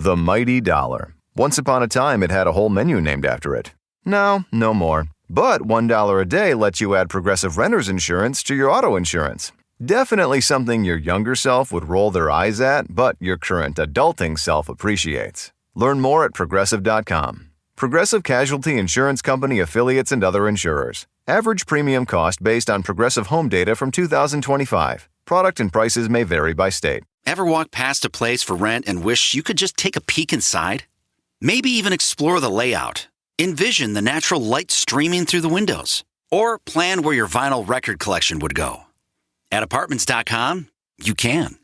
The mighty dollar. Once upon a time, it had a whole menu named after it. Now, no more. But $1 a day lets you add Progressive Renter's Insurance to your auto insurance. Definitely something your younger self would roll their eyes at, but your current adulting self appreciates. Learn more at Progressive.com. Progressive Casualty Insurance Company affiliates and other insurers. Average premium cost based on Progressive home data from 2025. Product and prices may vary by state. Ever walk past a place for rent and wish you could just take a peek inside? Maybe even explore the layout. Envision the natural light streaming through the windows. Or plan where your vinyl record collection would go. At Apartments.com, you can.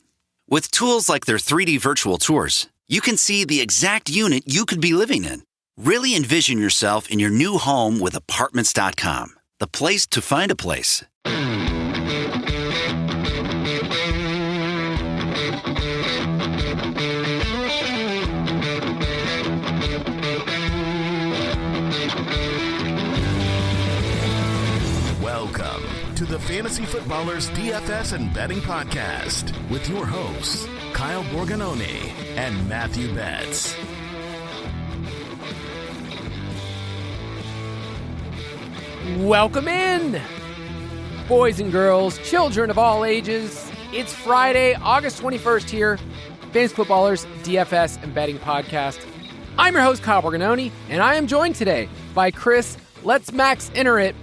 With tools like their 3D virtual tours, you can see the exact unit you could be living in. Really envision yourself in your new home with Apartments.com, the place to find a place. Welcome to the Fantasy Footballers DFS and Betting Podcast with your hosts, Kyle Borganoni and Matthew Betts. Welcome in, boys and girls, children of all ages. It's Friday, August 21st here, Fantasy Footballers DFS and Betting Podcast. I'm your host, Kyle Borganoni, and I am joined today by Chris Let's Max Enter It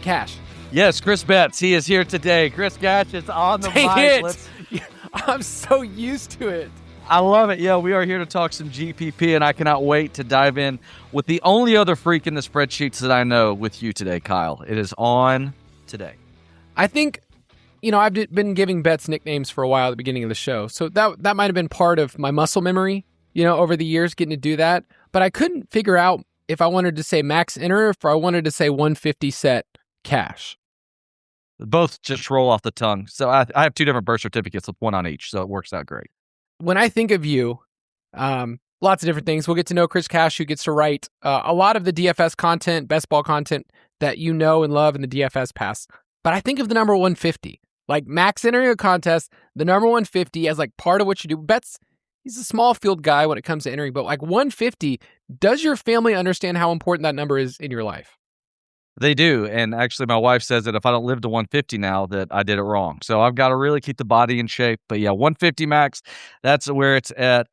Cash. Yes, Chris Betts. He is here today. Chris Cash is on the mic. I'm so used to it. I love it. Yeah, we are here to talk some GPP, and I cannot wait to dive in with the only other freak in the spreadsheets that I know with you today, Kyle. It is on today. I think, I've been giving Betts nicknames for a while at the beginning of the show, so that might have been part of my muscle memory, over the years, getting to do that. But I couldn't figure out if I wanted to say Max Enter or if I wanted to say 150 set cash. Both just roll off the tongue. So I have two different birth certificates with one on each, so it works out great. When I think of you, lots of different things. We'll get to know Chris Cash, who gets to write a lot of the DFS content, best ball content that you know and love in the DFS pass. But I think of the number 150. Like Max entering a contest, the number 150 as like part of what you do. Betts, he's a small field guy when it comes to entering, but like 150, does your family understand how important that number is in your life? They do, and actually my wife says that if I don't live to 150 now, that I did it wrong. So I've got to really keep the body in shape. But yeah, 150 max, that's where it's at.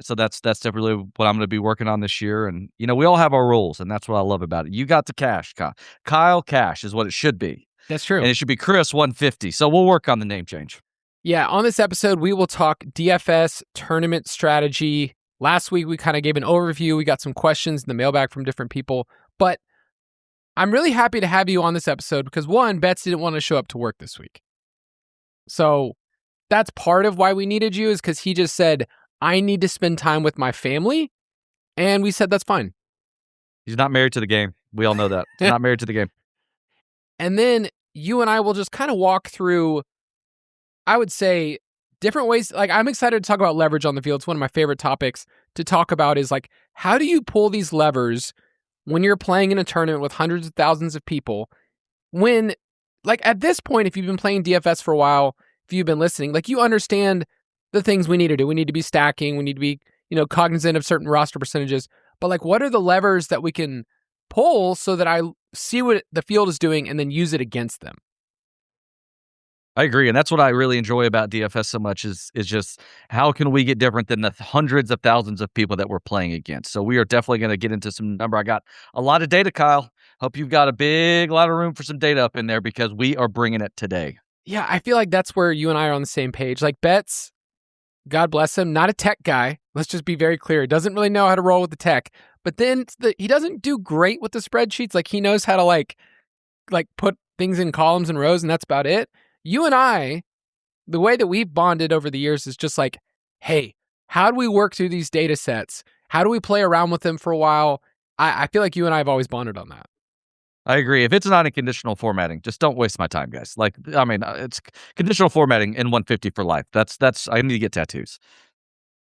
So that's definitely what I'm going to be working on this year. And, we all have our rules, and that's what I love about it. You got the cash, Kyle. Kyle Cash is what it should be. That's true. And it should be Chris 150. So we'll work on the name change. Yeah, on this episode, we will talk DFS tournament strategy. Last week, we kind of gave an overview. We got some questions in the mailbag from different people. But I'm really happy to have you on this episode because, one, Betts didn't want to show up to work this week. So that's part of why we needed you, is because he just said, I need to spend time with my family. And we said, that's fine. He's not married to the game. We all know that. He's not married to the game. And then you and I will just kind of walk through, I would say, different ways. Like, I'm excited to talk about leverage on the field. It's one of my favorite topics to talk about, is like, how do you pull these levers when you're playing in a tournament with hundreds of thousands of people? When, like, at this point, if you've been playing DFS for a while, if you've been listening, like, you understand the things we need to do. We need to be stacking. We need to be, cognizant of certain roster percentages. But, like, what are the levers that we can pull so that I see what the field is doing and then use it against them? I agree, and that's what I really enjoy about DFS so much is just how can we get different than the hundreds of thousands of people that we're playing against. So we are definitely going to get into some number. I got a lot of data, Kyle. Hope you've got a lot of room for some data up in there because we are bringing it today. Yeah, I feel like that's where you and I are on the same page. Like Betts, God bless him, not a tech guy. Let's just be very clear. He doesn't really know how to roll with the tech. But then he doesn't do great with the spreadsheets. Like, he knows how to like put things in columns and rows, and that's about it. You and I, the way that we've bonded over the years is just like, hey, how do we work through these data sets? How do we play around with them for a while? I feel like you and I have always bonded on that. I agree. If it's not in conditional formatting, just don't waste my time, guys. Like, I mean, it's conditional formatting in 150 for life. That's I need to get tattoos.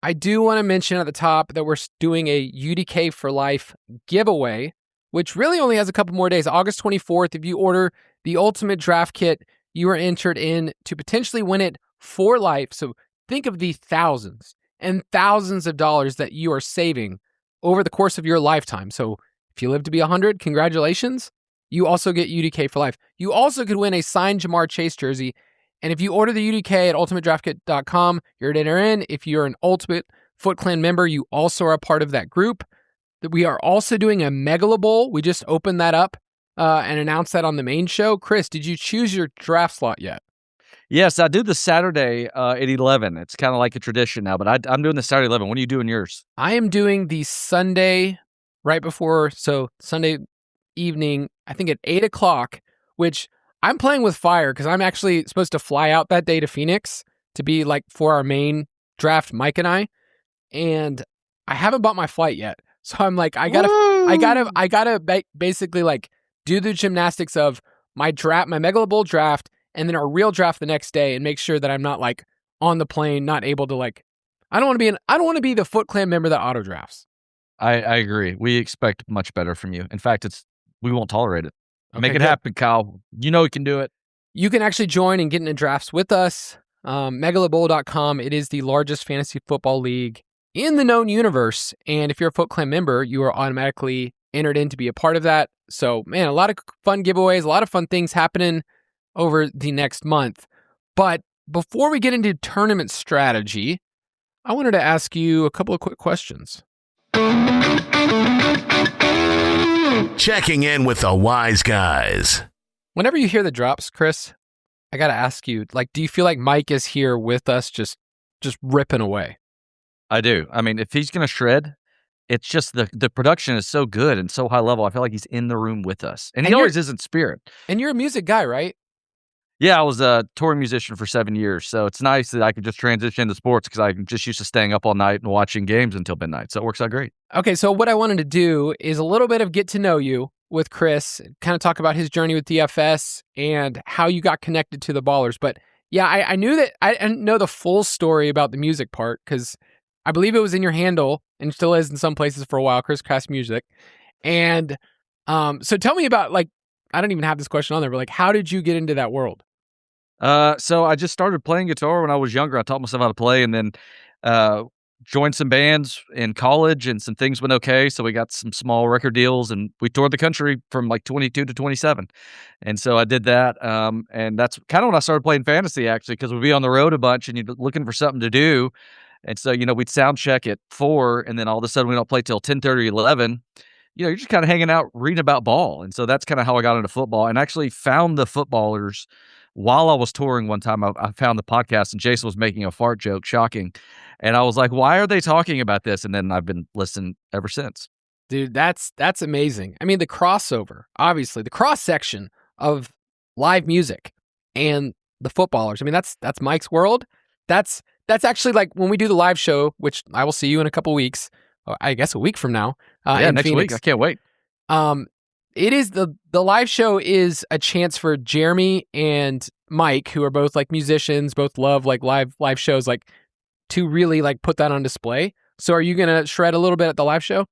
I do want to mention at the top that we're doing a UDK for life giveaway, which really only has a couple more days. August 24th, if you order the Ultimate Draft Kit, you are entered in to potentially win it for life. So think of the thousands, and thousands of dollars that you are saving over the course of your lifetime. So if you live to be 100, congratulations. You also get UDK for life. You also could win a signed Jamar Chase jersey. And if you order the UDK at ultimatedraftkit.com, you're to enter in. If you're an Ultimate Foot Clan member, you also are a part of that group. We are also doing a Megala Bowl. We just opened that up and announced that on the main show. Chris, did you choose your draft slot yet? Yes, I do the Saturday at 11. It's kind of like a tradition now, but I'm doing the Saturday 11. When are you doing yours? I am doing the Sunday right before, so Sunday evening, I think at 8 o'clock, which I'm playing with fire because I'm actually supposed to fly out that day to Phoenix to be like for our main draft, Mike and I haven't bought my flight yet. So I'm like, I gotta basically like do the gymnastics of my Megala Bowl draft and then our real draft the next day and make sure that I'm not like on the plane, not able to like, I don't want to be the Foot Clan member that auto drafts. I agree. We expect much better from you. In fact, we won't tolerate it. Okay, Make it happen, Kyle. You know you can do it. You can actually join and get into drafts with us. Megalabowl.com. It is the largest fantasy football league in the known universe. And if you're a Foot Clan member, you are automatically entered in to be a part of that. So, man, a lot of fun giveaways, a lot of fun things happening over the next month. But before we get into tournament strategy, I wanted to ask you a couple of quick questions. Checking in with the wise guys. Whenever you hear the drops, Chris, I got to ask you, like, do you feel like Mike is here with us just ripping away? I do. I mean, if he's going to shred, it's just the production is so good and so high level. I feel like he's in the room with us. And he always is in spirit. And you're a music guy, right? Yeah, I was a touring musician for 7 years. So it's nice that I could just transition into sports because I'm just used to staying up all night and watching games until midnight. So it works out great. Okay, so what I wanted to do is a little bit of get to know you with Chris, kind of talk about his journey with DFS and how you got connected to the Ballers. But yeah, I knew that I didn't know the full story about the music part because I believe it was in your handle and still is in some places for a while, Chris Crass Music. And so tell me about, like, I don't even have this question on there, but like, how did you get into that world? So I just started playing guitar when I was younger. I taught myself how to play and then joined some bands in college and some things went okay. So we got some small record deals and we toured the country from like 22 to 27. And so I did that. And that's kind of when I started playing fantasy actually, because we'd be on the road a bunch and you're looking for something to do. And so, we'd sound check at 4 and then all of a sudden we don't play till 10:30, 11. You're just kind of hanging out, reading about ball. And so that's kind of how I got into football and actually found the Footballers while I was touring one time. I found the podcast and Jason was making a fart joke, shocking. And I was like, why are they talking about this? And then I've been listening ever since. Dude, that's amazing. I mean, the crossover, obviously, the cross section of live music and the Footballers. I mean, that's Mike's world. That's actually like when we do the live show, which I will see you in a couple weeks, I guess a week from now. Next Phoenix. week. I can't wait. It is the live show is a chance for Jeremy and Mike, who are both like musicians, both love like live shows, like to really like put that on display. So are you going to shred a little bit at the live show?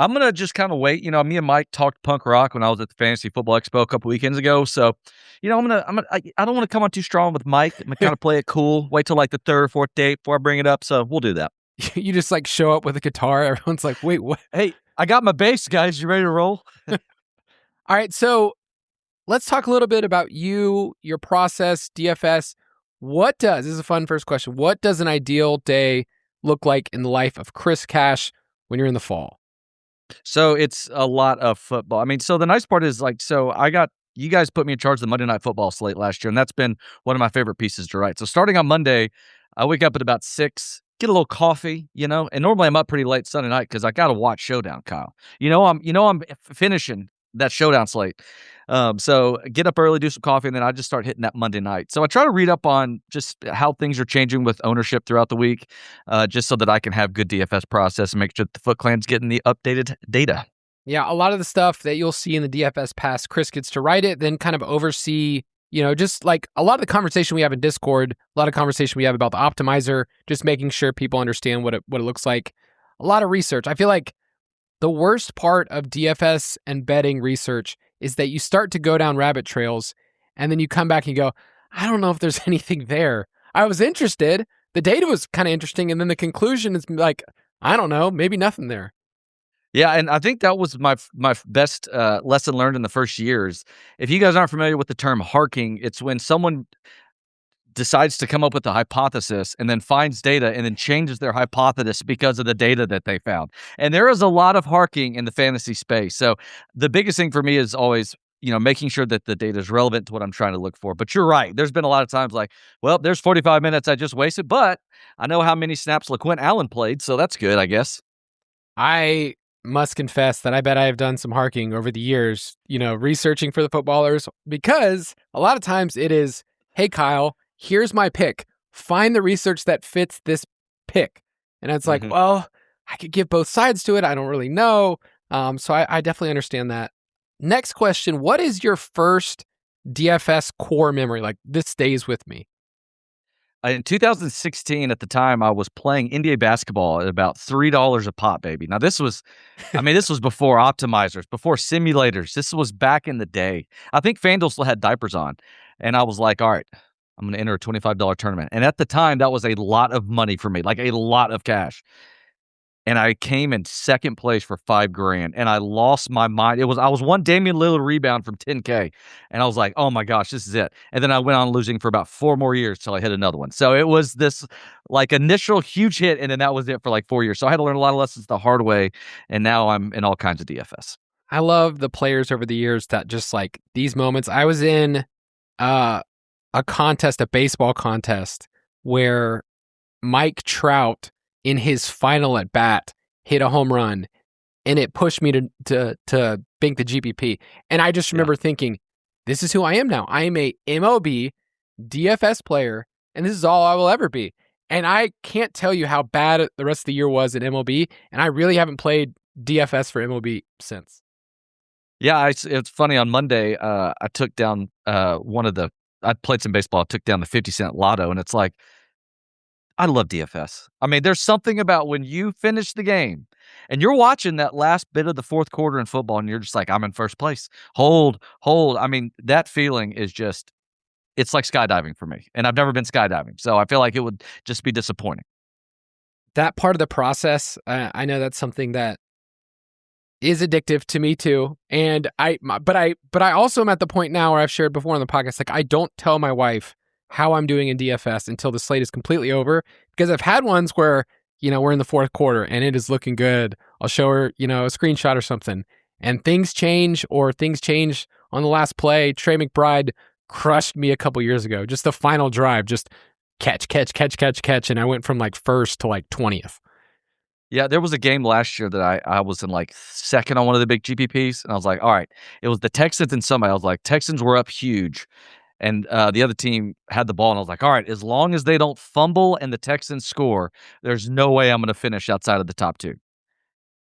I'm going to just kind of wait. Me and Mike talked punk rock when I was at the Fantasy Football Expo a couple weekends ago. So, I don't want to come on too strong with Mike. I'm going to kind of play it cool. Wait till like the third or fourth date before I bring it up. So we'll do that. You just like show up with a guitar. Everyone's like, wait, what? Hey, I got my bass, guys. You ready to roll? All right. So let's talk a little bit about you, your process, DFS. This is a fun first question. What does an ideal day look like in the life of Chris Cash when you're in the fall? So it's a lot of football. I mean, so the nice part is you guys put me in charge of the Monday Night Football slate last year, and that's been one of my favorite pieces to write. So starting on Monday, I wake up at about 6, get a little coffee, and normally I'm up pretty late Sunday night because I got to watch Showdown, Kyle. I'm finishing that Showdown slate. So get up early, do some coffee, and then I just start hitting that Monday night. So I try to read up on just how things are changing with ownership throughout the week, just so that I can have good DFS process and make sure that the Foot Clan's getting the updated data. Yeah, a lot of the stuff that you'll see in the DFS pass, Chris gets to write it, then kind of oversee, just like a lot of the conversation we have in Discord, a lot of conversation we have about the optimizer, just making sure people understand what it looks like. A lot of research. I feel like the worst part of DFS and betting research is that you start to go down rabbit trails and then you come back and you go, I don't know if there's anything there. I was interested. the data was kind of interesting, and then the conclusion is like, I don't know, maybe nothing there. Yeah, and I think that was my best lesson learned in the first years. If you guys aren't familiar with the term harking, it's when someone decides to come up with a hypothesis and then finds data and then changes their hypothesis because of the data that they found. And there is a lot of harking in the fantasy space. So the biggest thing for me is always, making sure that the data is relevant to what I'm trying to look for. But you're right. There's been a lot of times like, well, there's 45 minutes I just wasted, but I know how many snaps LaQuint Allen played, so that's good, I guess. I must confess that I bet I have done some harking over the years, researching for the footballers, because a lot of times it is, hey, Kyle, here's my pick. Find the research that fits this pick. And it's like, well, I could give both sides to it. I don't really know. So I definitely understand that. Next question. What is your first DFS core memory? Like, this stays with me. In 2016, at the time, I was playing NBA basketball at about $3 a pop, baby. Now, this was before optimizers, before simulators. This was back in the day. I think FanDuel still had diapers on. And I was like, all right, I'm going to enter a $25 tournament. And at the time, that was a lot of money for me, like a lot of cash. And I came in second place for $5,000, and I lost my mind. I was one Damian Lillard rebound from 10K, and I was like, oh my gosh, this is it. And then I went on losing for about 4 more years till I hit another one. So it was this like initial huge hit, and then that was it for like 4 years. So I had to learn a lot of lessons the hard way, and now I'm in all kinds of DFS. I love the players over the years that just like these moments. I was in a baseball contest, where Mike Trout in his final at bat hit a home run, and it pushed me to bank the GPP. And I just remember thinking, this is who I am now. I am a MLB DFS player, and this is all I will ever be. And I can't tell you how bad the rest of the year was in MLB, and I really haven't played DFS for MLB since. Yeah, it's funny. On Monday, I took down I played some baseball. I took down the 50-cent lotto, and it's like, I love DFS. I mean, there's something about when you finish the game and you're watching that last bit of the fourth quarter in football and you're just like, I'm in first place. Hold. I mean, that feeling is just, it's like skydiving for me. And I've never been skydiving. So I feel like it would just be disappointing. That part of the process, I know that's something that is addictive to me too. And but I also am at the point now where I've shared before on the podcast, like I don't tell my wife how I'm doing in DFS until the slate is completely over, because I've had ones where, we're in the fourth quarter and it is looking good. I'll show her, a screenshot or something, and things change on the last play. Trey McBride crushed me a couple years ago. Just the final drive, just catch. And I went from like first to like 20th. Yeah, there was a game last year that I was in like second on one of the big GPPs, and I was like, all right, it was the Texans and somebody. I was like, Texans were up huge. And the other team had the ball, and I was like, all right, as long as they don't fumble and the Texans score, there's no way I'm going to finish outside of the top 2.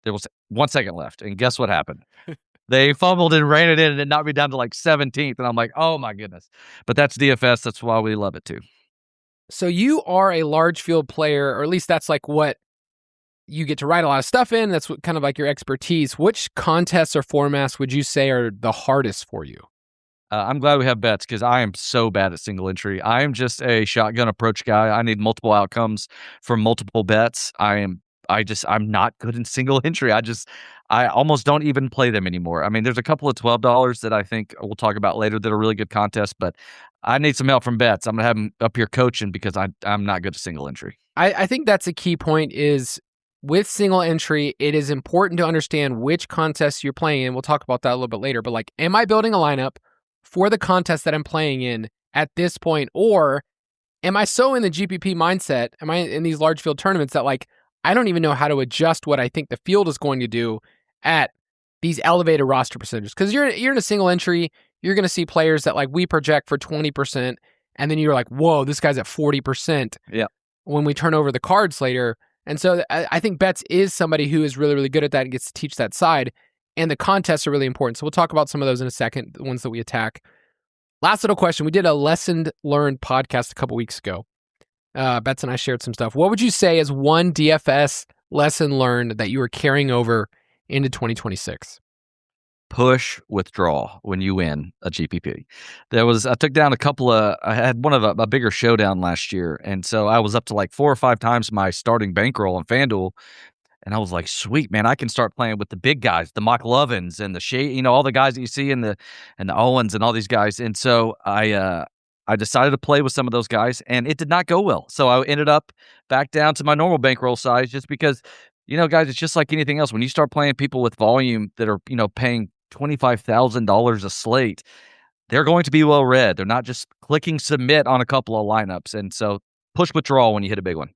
There was 1 second left, and guess what happened? They fumbled and ran it in, and it knocked me down to like 17th, and I'm like, oh my goodness. But that's DFS. That's why we love it too. So you are a large field player, or at least that's like what you get to write a lot of stuff in. That's what kind of like your expertise. Which contests or formats would you say are the hardest for you? I'm glad we have bets, because I am so bad at single entry. I am just a shotgun approach guy. I need multiple outcomes from multiple bets. I'm not good in single entry. I almost don't even play them anymore. I mean, there's a couple of $12 that I think we'll talk about later that are really good contests, but I need some help from bets. I'm going to have them up here coaching, because I'm not good at single entry. I think that's a key point is with single entry, it is important to understand which contests you're playing in. We'll talk about that a little bit later, but like, am I building a lineup for the contest that I'm playing in at this point? Or am I so in the GPP mindset? Am I in these large field tournaments that like, I don't even know how to adjust what I think the field is going to do at these elevated roster percentages? Because you're in a single entry, you're going to see players that like we project for 20%, and then you're like, whoa, this guy's at 40%. Yeah. When we turn over the cards later. And so I think Betts is somebody who is really, really good at that and gets to teach that side. And the contests are really important. So we'll talk about some of those in a second, the ones that we attack. Last little question. We did a lesson learned podcast a couple weeks ago. Betts and I shared some stuff. What would you say is one DFS lesson learned that you were carrying over into 2026? push withdraw when you win a GPP. I took down I had one of a bigger showdown last year. And so I was up to like 4 or 5 times my starting bankroll on FanDuel. And I was like, sweet, man, I can start playing with the big guys, the McLovins and the all the guys that you see and the Owens and all these guys. And so I decided to play with some of those guys, and it did not go well. So I ended up back down to my normal bankroll size just because, guys, it's just like anything else. When you start playing people with volume that are, paying $25,000 a slate, they're going to be well read. They're not just clicking submit on a couple of lineups. And so push withdrawal when you hit a big one.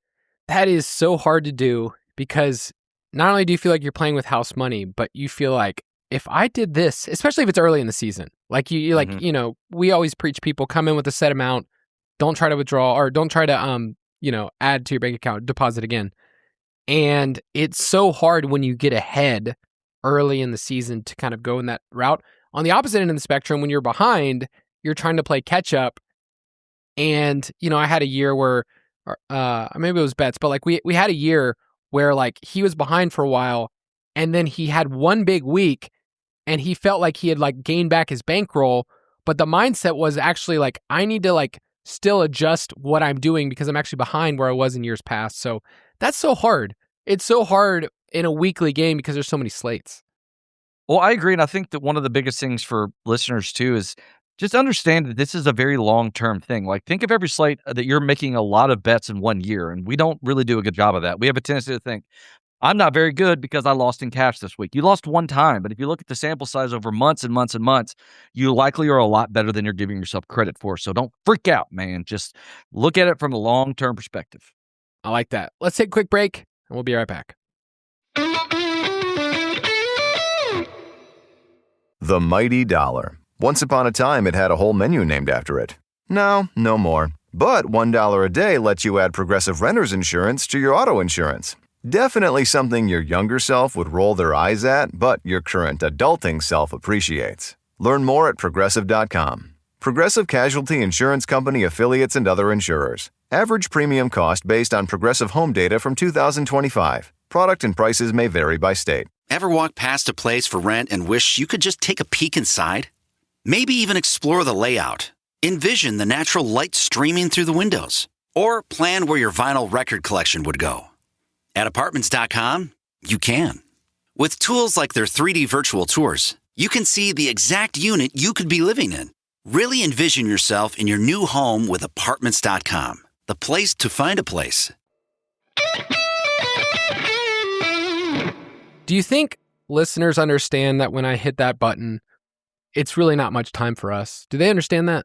That is so hard to do because not only do you feel like you're playing with house money, but you feel like if I did this, especially if it's early in the season, like we always preach people come in with a set amount, don't try to withdraw or don't try to, add to your bank account, deposit again. And it's so hard when you get ahead early in the season to kind of go in that route. On the opposite end of the spectrum, when you're behind, you're trying to play catch up. And, I had a year where, maybe it was bets, but like we had a year where like he was behind for a while and then he had one big week and he felt like he had like gained back his bankroll. But the mindset was actually like, I need to like still adjust what I'm doing because I'm actually behind where I was in years past. So that's so hard. It's so hard in a weekly game because there's so many slates. Well, I agree. And I think that one of the biggest things for listeners too is just understand that this is a very long-term thing. Like think of every slate that you're making a lot of bets in 1 year. And we don't really do a good job of that. We have a tendency to think, I'm not very good because I lost in cash this week. You lost one time, but if you look at the sample size over months and months and months, you likely are a lot better than you're giving yourself credit for. So don't freak out, man. Just look at it from a long-term perspective. I like that. Let's take a quick break and we'll be right back. The Mighty Dollar. Once upon a time, it had a whole menu named after it. Now, no more. But $1 a day lets you add Progressive Renter's Insurance to your auto insurance. Definitely something your younger self would roll their eyes at, but your current adulting self appreciates. Learn more at Progressive.com. Progressive Casualty Insurance Company affiliates and other insurers. Average premium cost based on Progressive home data from 2025. Product and prices may vary by state. Ever walk past a place for rent and wish you could just take a peek inside? Maybe even explore the layout. Envision the natural light streaming through the windows. Or plan where your vinyl record collection would go. At Apartments.com, you can. With tools like their 3D virtual tours, you can see the exact unit you could be living in. Really envision yourself in your new home with Apartments.com, the place to find a place. Do you think listeners understand that when I hit that button, it's really not much time for us? Do they understand that?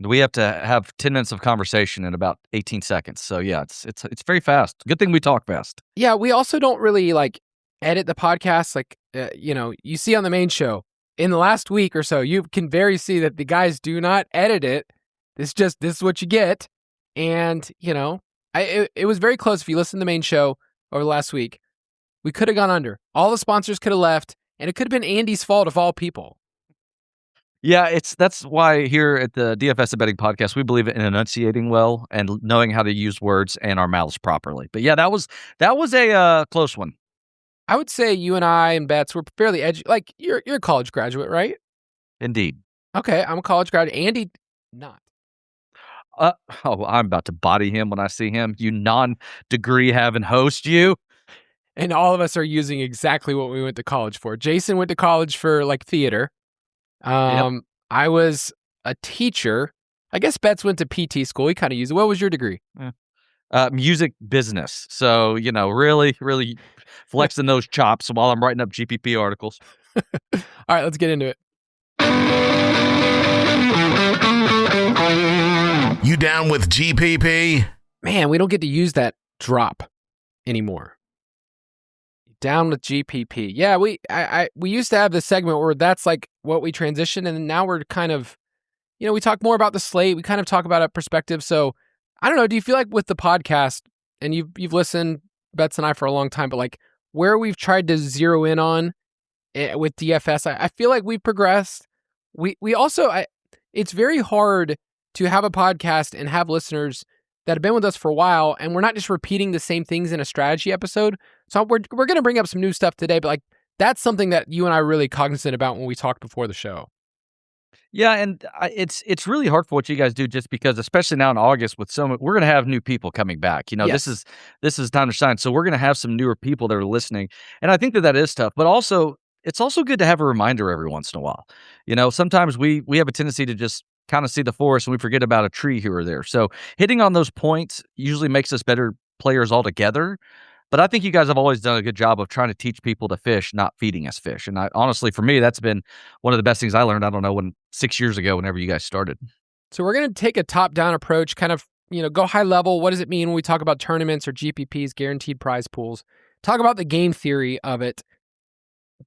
We have to have 10 minutes of conversation in about 18 seconds. So yeah, it's very fast. Good thing we talk fast. Yeah, we also don't really like edit the podcast. Like, you see on the main show in the last week or so, you can very see that the guys do not edit it. This is what you get. And, it was very close. If you listen to the main show over the last week, we could have gone under. All the sponsors could have left, and it could have been Andy's fault of all people. Yeah, that's why here at the DFS Betting podcast, we believe in enunciating well and knowing how to use words and our mouths properly. But yeah, that was a close one. I would say you and I and Betts were fairly like you're a college graduate, right? Indeed. Okay, I'm a college graduate. Andy, not. I'm about to body him when I see him. You non-degree having host, you. And all of us are using exactly what we went to college for. Jason went to college for like theater. Yep. I was a teacher. I guess Betts went to PT school. He kind of used it. What was your degree? Music business. So, really, really flexing those chops while I'm writing up GPP articles. All right, let's get into it. You down with GPP? Man, we don't get to use that drop anymore. Down with GPP. Yeah, we used to have this segment where that's like what we transition, and now we're kind of, we talk more about the slate. We kind of talk about a perspective. So I don't know. Do you feel like with the podcast, and you've listened, Betts and I, for a long time, but like where we've tried to zero in on with DFS, I feel like we've progressed. We also, it's very hard to have a podcast and have listeners that have been with us for a while, and we're not just repeating the same things in a strategy episode. So we're going to bring up some new stuff today, but like that's something that you and I are really cognizant about when we talked before the show. Yeah, and it's really hard for what you guys do, just because, especially now in August, with we're going to have new people coming back. Yes. This is time to shine. So we're going to have some newer people that are listening, and I think that is tough. But also, it's also good to have a reminder every once in a while. Sometimes we have a tendency to just kind of see the forest and we forget about a tree here or there. So hitting on those points usually makes us better players altogether. But I think you guys have always done a good job of trying to teach people to fish, not feeding us fish. And honestly, for me, that's been one of the best things I learned. I don't know, 6 years ago, whenever you guys started. So we're going to take a top-down approach, kind of, go high level. What does it mean when we talk about tournaments or GPPs, guaranteed prize pools? Talk about the game theory of it,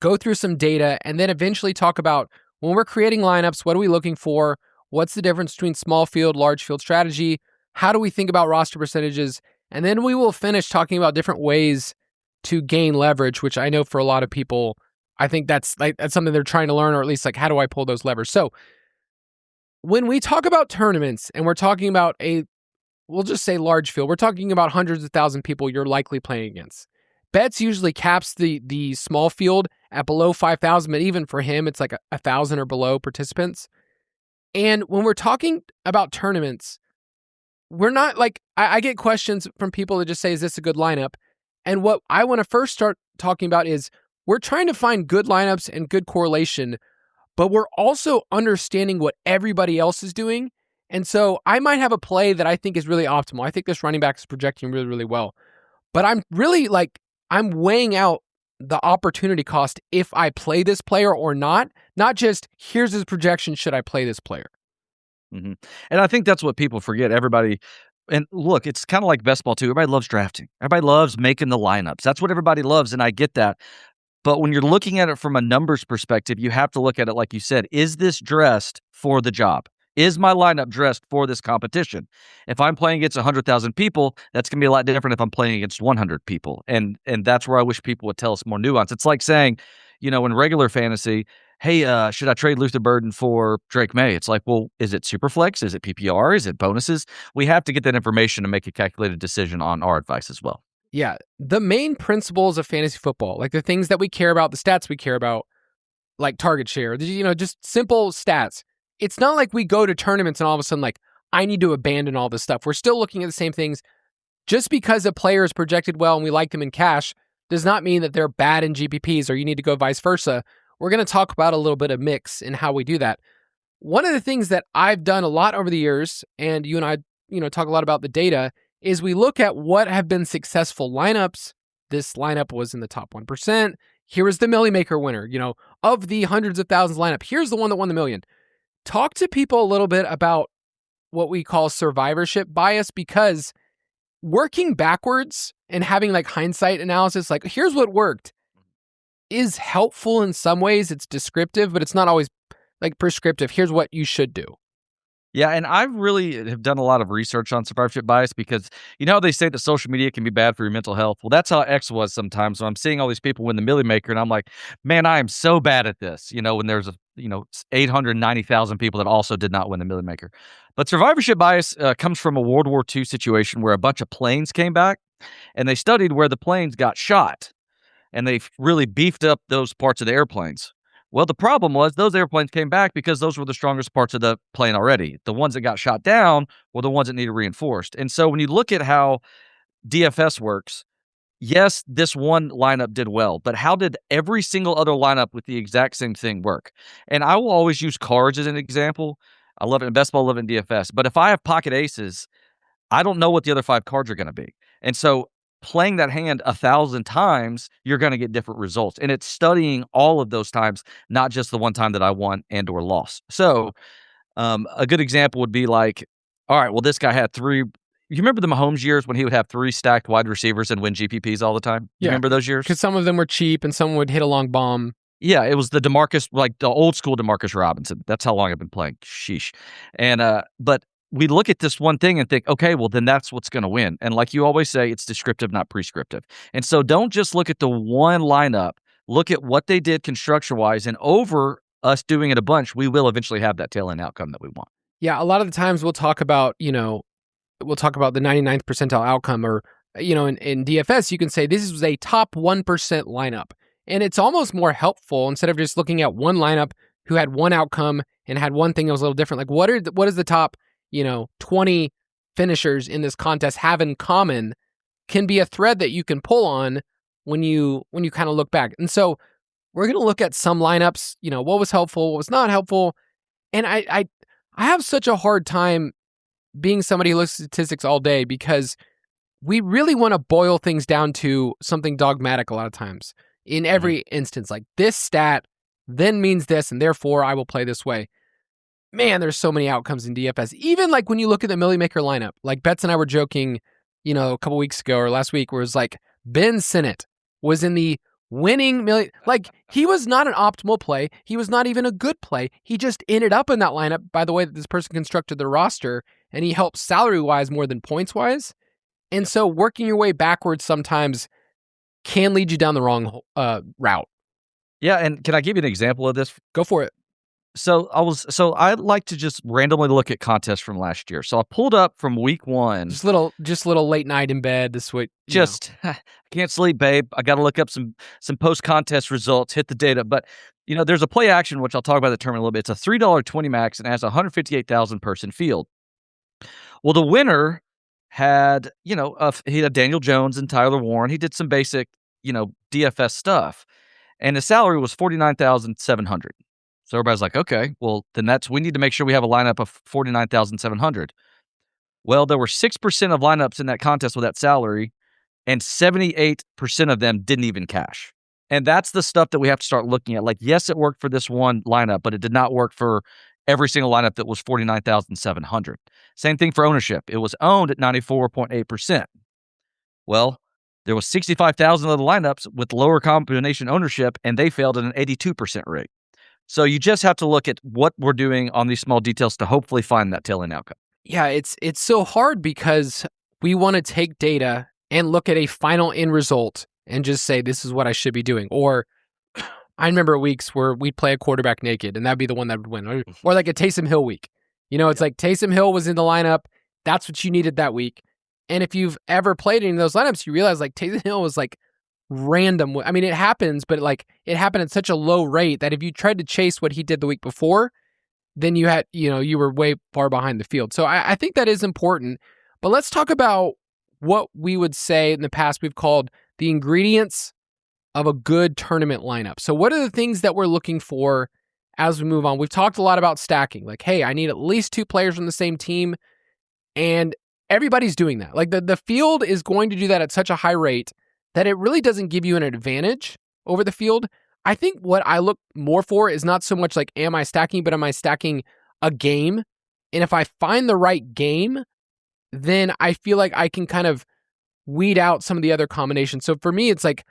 go through some data, and then eventually talk about when we're creating lineups, what are we looking for? What's the difference between small field, large field strategy? How do we think about roster percentages? And then we will finish talking about different ways to gain leverage, which I know for a lot of people, I think that's something they're trying to learn, or at least how do I pull those levers? So when we talk about tournaments and we're talking about we'll just say large field, we're talking about hundreds of thousands of people you're likely playing against. Bets usually caps the small field at below 5,000, but even for him, it's like 1,000 or below participants. And when we're talking about tournaments, we're not I get questions from people that just say, is this a good lineup? And what I want to first start talking about is we're trying to find good lineups and good correlation, but we're also understanding what everybody else is doing. And so I might have a play that I think is really optimal. I think this running back is projecting really, really well. But I'm really I'm weighing out the opportunity cost if I play this player or not just here's his projection, should I play this player? Mm-hmm. And I think that's what people forget. Everybody, and look, it's kind of like best ball too. Everybody loves drafting. Everybody loves making the lineups. That's what everybody loves, and I get that. But when you're looking at it from a numbers perspective, you have to look at it like you said. Is this dressed for the job? Is my lineup dressed for this competition? If I'm playing against 100,000 people, that's going to be a lot different if I'm playing against 100 people. And that's where I wish people would tell us more nuance. It's like saying, in regular fantasy, hey, should I trade Luther Burden for Drake May? It's like, well, is it Superflex? Is it PPR? Is it bonuses? We have to get that information to make a calculated decision on our advice as well. Yeah. The main principles of fantasy football, the things that we care about, the stats we care about, like target share, just simple stats. It's not like we go to tournaments and all of a sudden, I need to abandon all this stuff. We're still looking at the same things. Just because a player is projected well and we like them in cash does not mean that they're bad in GPPs, or you need to go vice versa. We're going to talk about a little bit of mix and how we do that. One of the things that I've done a lot over the years, and you and I, talk a lot about the data, is we look at what have been successful lineups. This lineup was in the top 1%. Here is the Millie Maker winner, of the hundreds of thousands lineup. Here's the one that won the million. Talk to people a little bit about what we call survivorship bias, because working backwards and having hindsight analysis, here's what worked, is helpful in some ways. It's descriptive, but it's not always prescriptive. Here's what you should do. Yeah, and I really have done a lot of research on survivorship bias, because how they say that social media can be bad for your mental health? Well, that's how X was sometimes. So I'm seeing all these people win the Millie Maker, and I'm like, man, I am so bad at this. When there's 890,000 people that also did not win the Millie Maker. But survivorship bias comes from a World War II situation where a bunch of planes came back, and they studied where the planes got shot, and they really beefed up those parts of the airplanes. Well, the problem was those airplanes came back because those were the strongest parts of the plane already. The ones that got shot down were the ones that needed reinforced. And so when you look at how DFS works, yes, this one lineup did well, but how did every single other lineup with the exact same thing work? And I will always use cards as an example. I love it in best ball, I love it in DFS. But if I have pocket aces, I don't know what the other 5 cards are going to be. And so playing that hand 1,000 times, you're going to get different results. And it's studying all of those times, not just the one time that I won and or lost. So a good example would be all right, well, this guy had 3. You remember the Mahomes years when he would have 3 stacked wide receivers and win GPPs all the time? You remember those years? Because some of them were cheap and some would hit a long bomb. Yeah, it was the DeMarcus, the old school DeMarcus Robinson. That's how long I've been playing. Sheesh. And but we look at this one thing and think, okay, well, then that's what's going to win. And like you always say, it's descriptive, not prescriptive. And so don't just look at the one lineup. Look at what they did construction-wise, and over us doing it a bunch, we will eventually have that tail-end outcome that we want. Yeah, a lot of the times we'll talk about, the 99th percentile outcome, or, in DFS, you can say this is a top 1% lineup. And it's almost more helpful instead of just looking at one lineup who had one outcome and had one thing that was a little different. Like what is the top, 20 finishers in this contest have in common can be a thread that you can pull on when you kind of look back. And so we're going to look at some lineups, what was helpful, what was not helpful. And I have such a hard time being somebody who looks at statistics all day because we really want to boil things down to something dogmatic a lot of times in every instance. Like this stat then means this, and therefore I will play this way. Man, there's so many outcomes in DFS. Even like when you look at the Millie Maker lineup, like Betts and I were joking, a couple weeks ago or last week, where it was like Ben Sinnott was in the winning Millie. Like he was not an optimal play. He was not even a good play. He just ended up in that lineup by the way that this person constructed their roster, and he helped salary-wise more than points-wise. And so working your way backwards sometimes can lead you down the wrong route. Yeah, and can I give you an example of this? Go for it. So I like to just randomly look at contests from last year. So I pulled up from week 1. Just little late night in bed. This week. I can't sleep, babe. I got to look up some post contest results. Hit the data, but there's a play action which I'll talk about the term in a little bit. It's a $3.20 max and has a 158,000 person field. Well, the winner had he had Daniel Jones and Tyler Warren. He did some basic DFS stuff, and his salary was $49,700. So everybody's like, okay, well, then we need to make sure we have a lineup of $49,700. Well, there were 6% of lineups in that contest with that salary, and 78% of them didn't even cash. And that's the stuff that we have to start looking at. Like, yes, it worked for this one lineup, but it did not work for every single lineup that was 49,700. Same thing for ownership. It was owned at 94.8%. Well, there was 65,000 of the lineups with lower combination ownership, and they failed at an 82% rate. So you just have to look at what we're doing on these small details to hopefully find that tail end outcome. Yeah, it's so hard because we want to take data and look at a final end result and just say, this is what I should be doing. Or I remember weeks where we'd play a quarterback naked, and that'd be the one that would win. Or like a Taysom Hill week. It's like Taysom Hill was in the lineup. That's what you needed that week. And if you've ever played any of those lineups, you realize like Taysom Hill was like random. I mean, it happens, but like it happened at such a low rate that if you tried to chase what he did the week before, then you had, you were way far behind the field. So I think that is important. But let's talk about what we would say in the past we've called the ingredients of a good tournament lineup. So what are the things that we're looking for as we move on? We've talked a lot about stacking. Like, hey, I need at least 2 players on the same team. And everybody's doing that. Like the field is going to do that at such a high rate that it really doesn't give you an advantage over the field. I think what I look more for is not so much like, am I stacking, but am I stacking a game? And if I find the right game, then I feel like I can kind of weed out some of the other combinations. So for me, it's like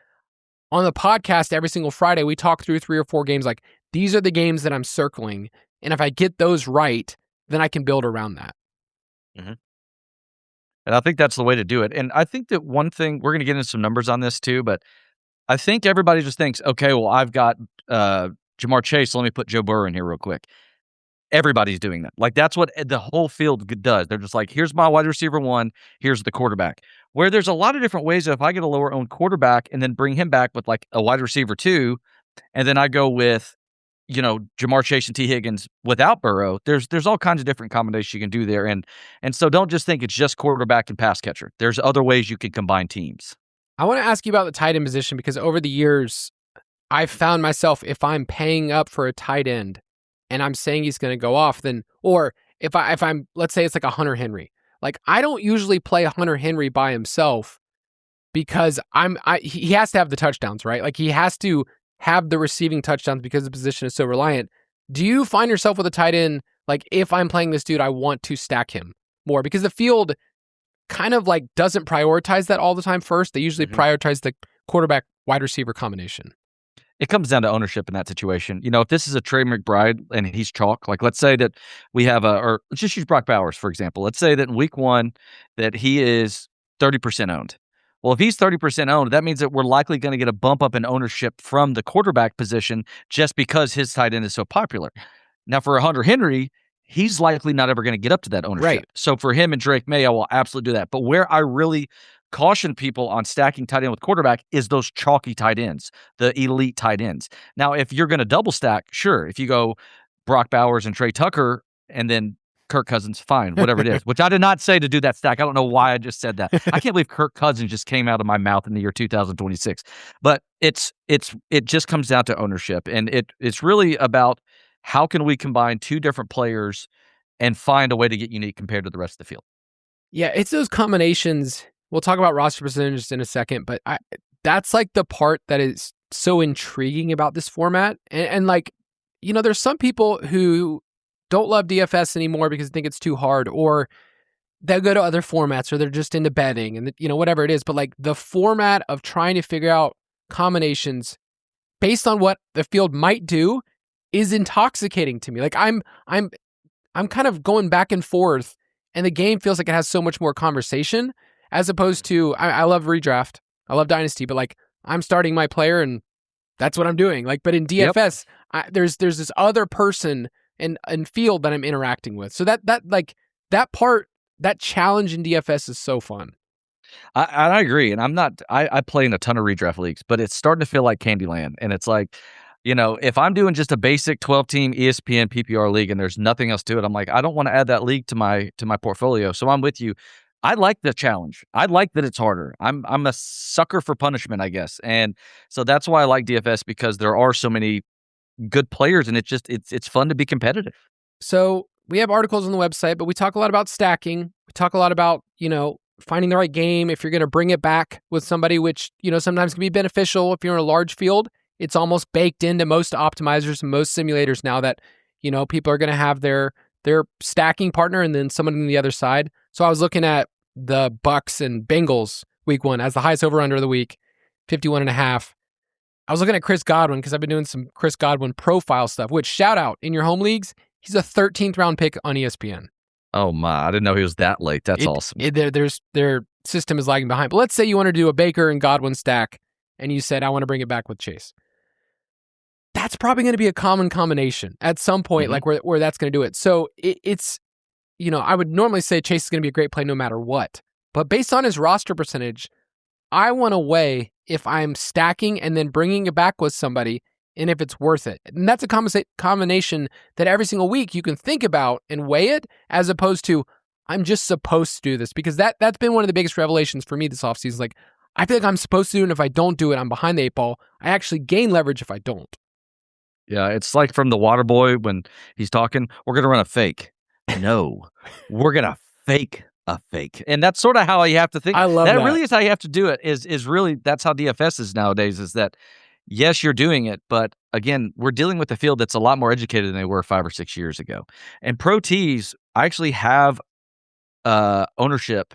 on the podcast every single Friday, we talk through 3 or 4 games. Like these are the games that I'm circling. And if I get those right, then I can build around that. Mm-hmm. And I think that's the way to do it. And I think that one thing, we're going to get into some numbers on this too, but I think everybody just thinks, okay, well, I've got Jamar Chase, so let me put Joe Burrow in here real quick. Everybody's doing that. Like that's what the whole field does. They're just like, here's my wide receiver 1, here's the quarterback. Where there's a lot of different ways that if I get a lower owned quarterback and then bring him back with like a wide receiver 2, and then I go with, Jamar Chase and T. Higgins without Burrow, there's all kinds of different combinations you can do there. And so don't just think it's just quarterback and pass catcher. There's other ways you can combine teams. I want to ask you about the tight end position because over the years, I've found myself, if I'm paying up for a tight end and I'm saying he's going to go off, then, or if I'm, let's say it's like a Hunter Henry, like I don't usually play Hunter Henry by himself because he has to have the touchdowns, right? Like he has to have the receiving touchdowns because the position is so reliant. Do you find yourself with a tight end, like if I'm playing this dude, I want to stack him more because the field kind of like doesn't prioritize that all the time first. They usually prioritize the quarterback wide receiver combination. It comes down to ownership in that situation. If this is a Trey McBride and he's chalk, like let's say that we have or let's just use Brock Bowers, for example. Let's say that in week 1 that he is 30% owned. Well, if he's 30% owned, that means that we're likely going to get a bump up in ownership from the quarterback position just because his tight end is so popular. Now, for a Hunter Henry, he's likely not ever going to get up to that ownership. Right. So for him and Drake May, I will absolutely do that. But where I really caution people on stacking tight end with quarterback is those chalky tight ends, the elite tight ends. Now, if you're going to double stack, sure. If you go Brock Bowers and Trey Tucker and then Kirk Cousins, fine, whatever it is, which I did not say to do that stack. I don't know why I just said that. I can't believe Kirk Cousins just came out of my mouth in the year 2026. But it just comes down to ownership. And it's really about how can we combine two different players and find a way to get unique compared to the rest of the field. Yeah, it's those combinations. We'll talk about roster percentages in a second, but that's like the part that is so intriguing about this format. And like, there's some people who don't love DFS anymore because they think it's too hard, or they'll go to other formats, or they're just into betting and whatever it is. But like the format of trying to figure out combinations based on what the field might do is intoxicating to me. Like I'm kind of going back and forth, and the game feels like it has so much more conversation as opposed to I love redraft, I love dynasty, but like I'm starting my player and that's what I'm doing. Like, but in DFS, there's this other person and field that I'm interacting with. So that challenge in DFS is so fun. I agree. And I play in a ton of redraft leagues, but it's starting to feel like Candyland. And it's like, if I'm doing just a basic 12-team ESPN PPR league and there's nothing else to it, I'm like, I don't want to add that league to my portfolio. So I'm with you. I like the challenge. I like that it's harder. I'm a sucker for punishment, I guess. And so that's why I like DFS, because there are so many good players, and it's fun to be competitive. So we have articles on the website, but we talk a lot about stacking. We talk a lot about, finding the right game. If you're going to bring it back with somebody, which, sometimes can be beneficial. If you're in a large field, it's almost baked into most optimizers and most simulators now that, people are going to have their stacking partner and then someone on the other side. So I was looking at the Bucks and Bengals week 1 as the highest over under of the week, 51.5. I was looking at Chris Godwin because I've been doing some Chris Godwin profile stuff, which, shout out, in your home leagues, he's a 13th round pick on ESPN. Oh my, I didn't know he was that late. That's awesome. Their system is lagging behind. But let's say you want to do a Baker and Godwin stack and you said, I want to bring it back with Chase. That's probably going to be a common combination at some point, like where that's going to do it. So it's, I would normally say Chase is going to be a great play no matter what. But based on his roster percentage, I want to weigh if I'm stacking and then bringing it back with somebody and if it's worth it. And that's a combination that every single week you can think about and weigh it, as opposed to I'm just supposed to do this, because that's been one of the biggest revelations for me this offseason. Like, I feel like I'm supposed to do it, and if I don't do it, I'm behind the 8 ball. I actually gain leverage if I don't. Yeah, it's like from the water boy when he's talking, we're going to run a fake. No, we're going to fake a fake. And that's sort of how you have to think. I love that. That really is how you have to do it, is really, that's how DFS is nowadays, is that, yes, you're doing it, but again, we're dealing with a field that's a lot more educated than they were 5 or 6 years ago. And Pro Tees, I actually have ownership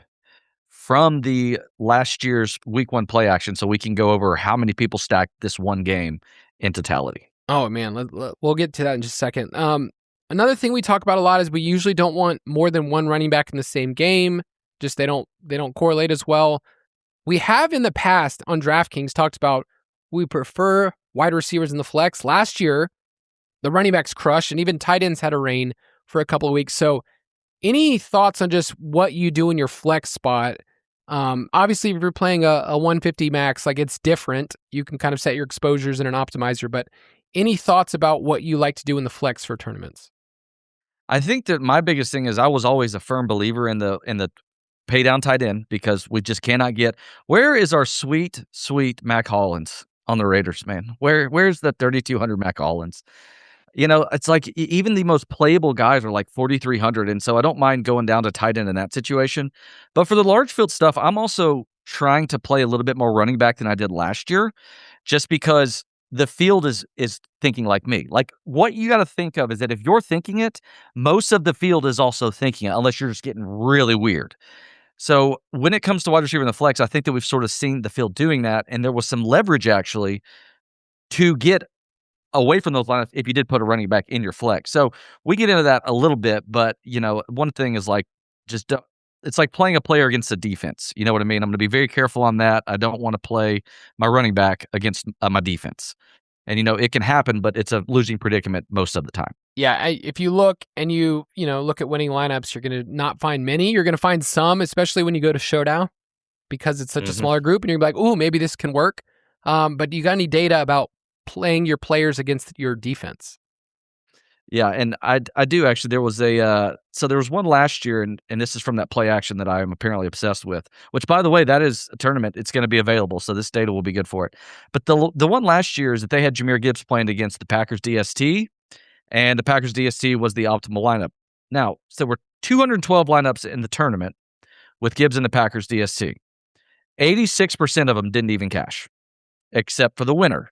from the last year's week 1 play action, so we can go over how many people stacked this one game in totality. Oh man, we'll get to that in just a second. Another thing we talk about a lot is we usually don't want more than one running back in the same game. Just they don't correlate as well. We have in the past on DraftKings talked about we prefer wide receivers in the flex. Last year, the running backs crushed, and even tight ends had a reign for a couple of weeks. So any thoughts on just what you do in your flex spot? Obviously, if you're playing a 150 max, like, it's different. You can kind of set your exposures in an optimizer, but any thoughts about what you like to do in the flex for tournaments? I think that my biggest thing is I was always a firm believer in the pay down tight end, because we just cannot get, where is our sweet Mac Hollins on the Raiders, man? Where's the 3,200 Mac Hollins? It's like even the most playable guys are like 4,300. And so I don't mind going down to tight end in that situation. But for the large field stuff, I'm also trying to play a little bit more running back than I did last year, just because the field is thinking like me. Like, what you got to think of is that if you're thinking it, most of the field is also thinking it, unless you're just getting really weird. So when it comes to wide receiver in the flex, I think that we've sort of seen the field doing that, and there was some leverage actually to get away from those lineups if you did put a running back in your flex. So we get into that a little bit, but one thing is like, just don't, it's like playing a player against a defense. You know what I mean? I'm going to be very careful on that. I don't want to play my running back against my defense. And, it can happen, but it's a losing predicament most of the time. Yeah, if you look and you look at winning lineups, you're going to not find many. You're going to find some, especially when you go to Showdown. because it's such a smaller group, and you're like, ooh, maybe this can work. But you got any data about playing your players against your defense? Yeah, and I do actually. There was there was one last year, and this is from that play action that I am apparently obsessed with. Which, by the way, that is a tournament. It's going to be available, so this data will be good for it. But the one last year is that they had Jahmyr Gibbs playing against the Packers DST, and the Packers DST was the optimal lineup. Now, so there were 212 lineups in the tournament with Gibbs and the Packers DST. 86% of them didn't even cash, except for the winner.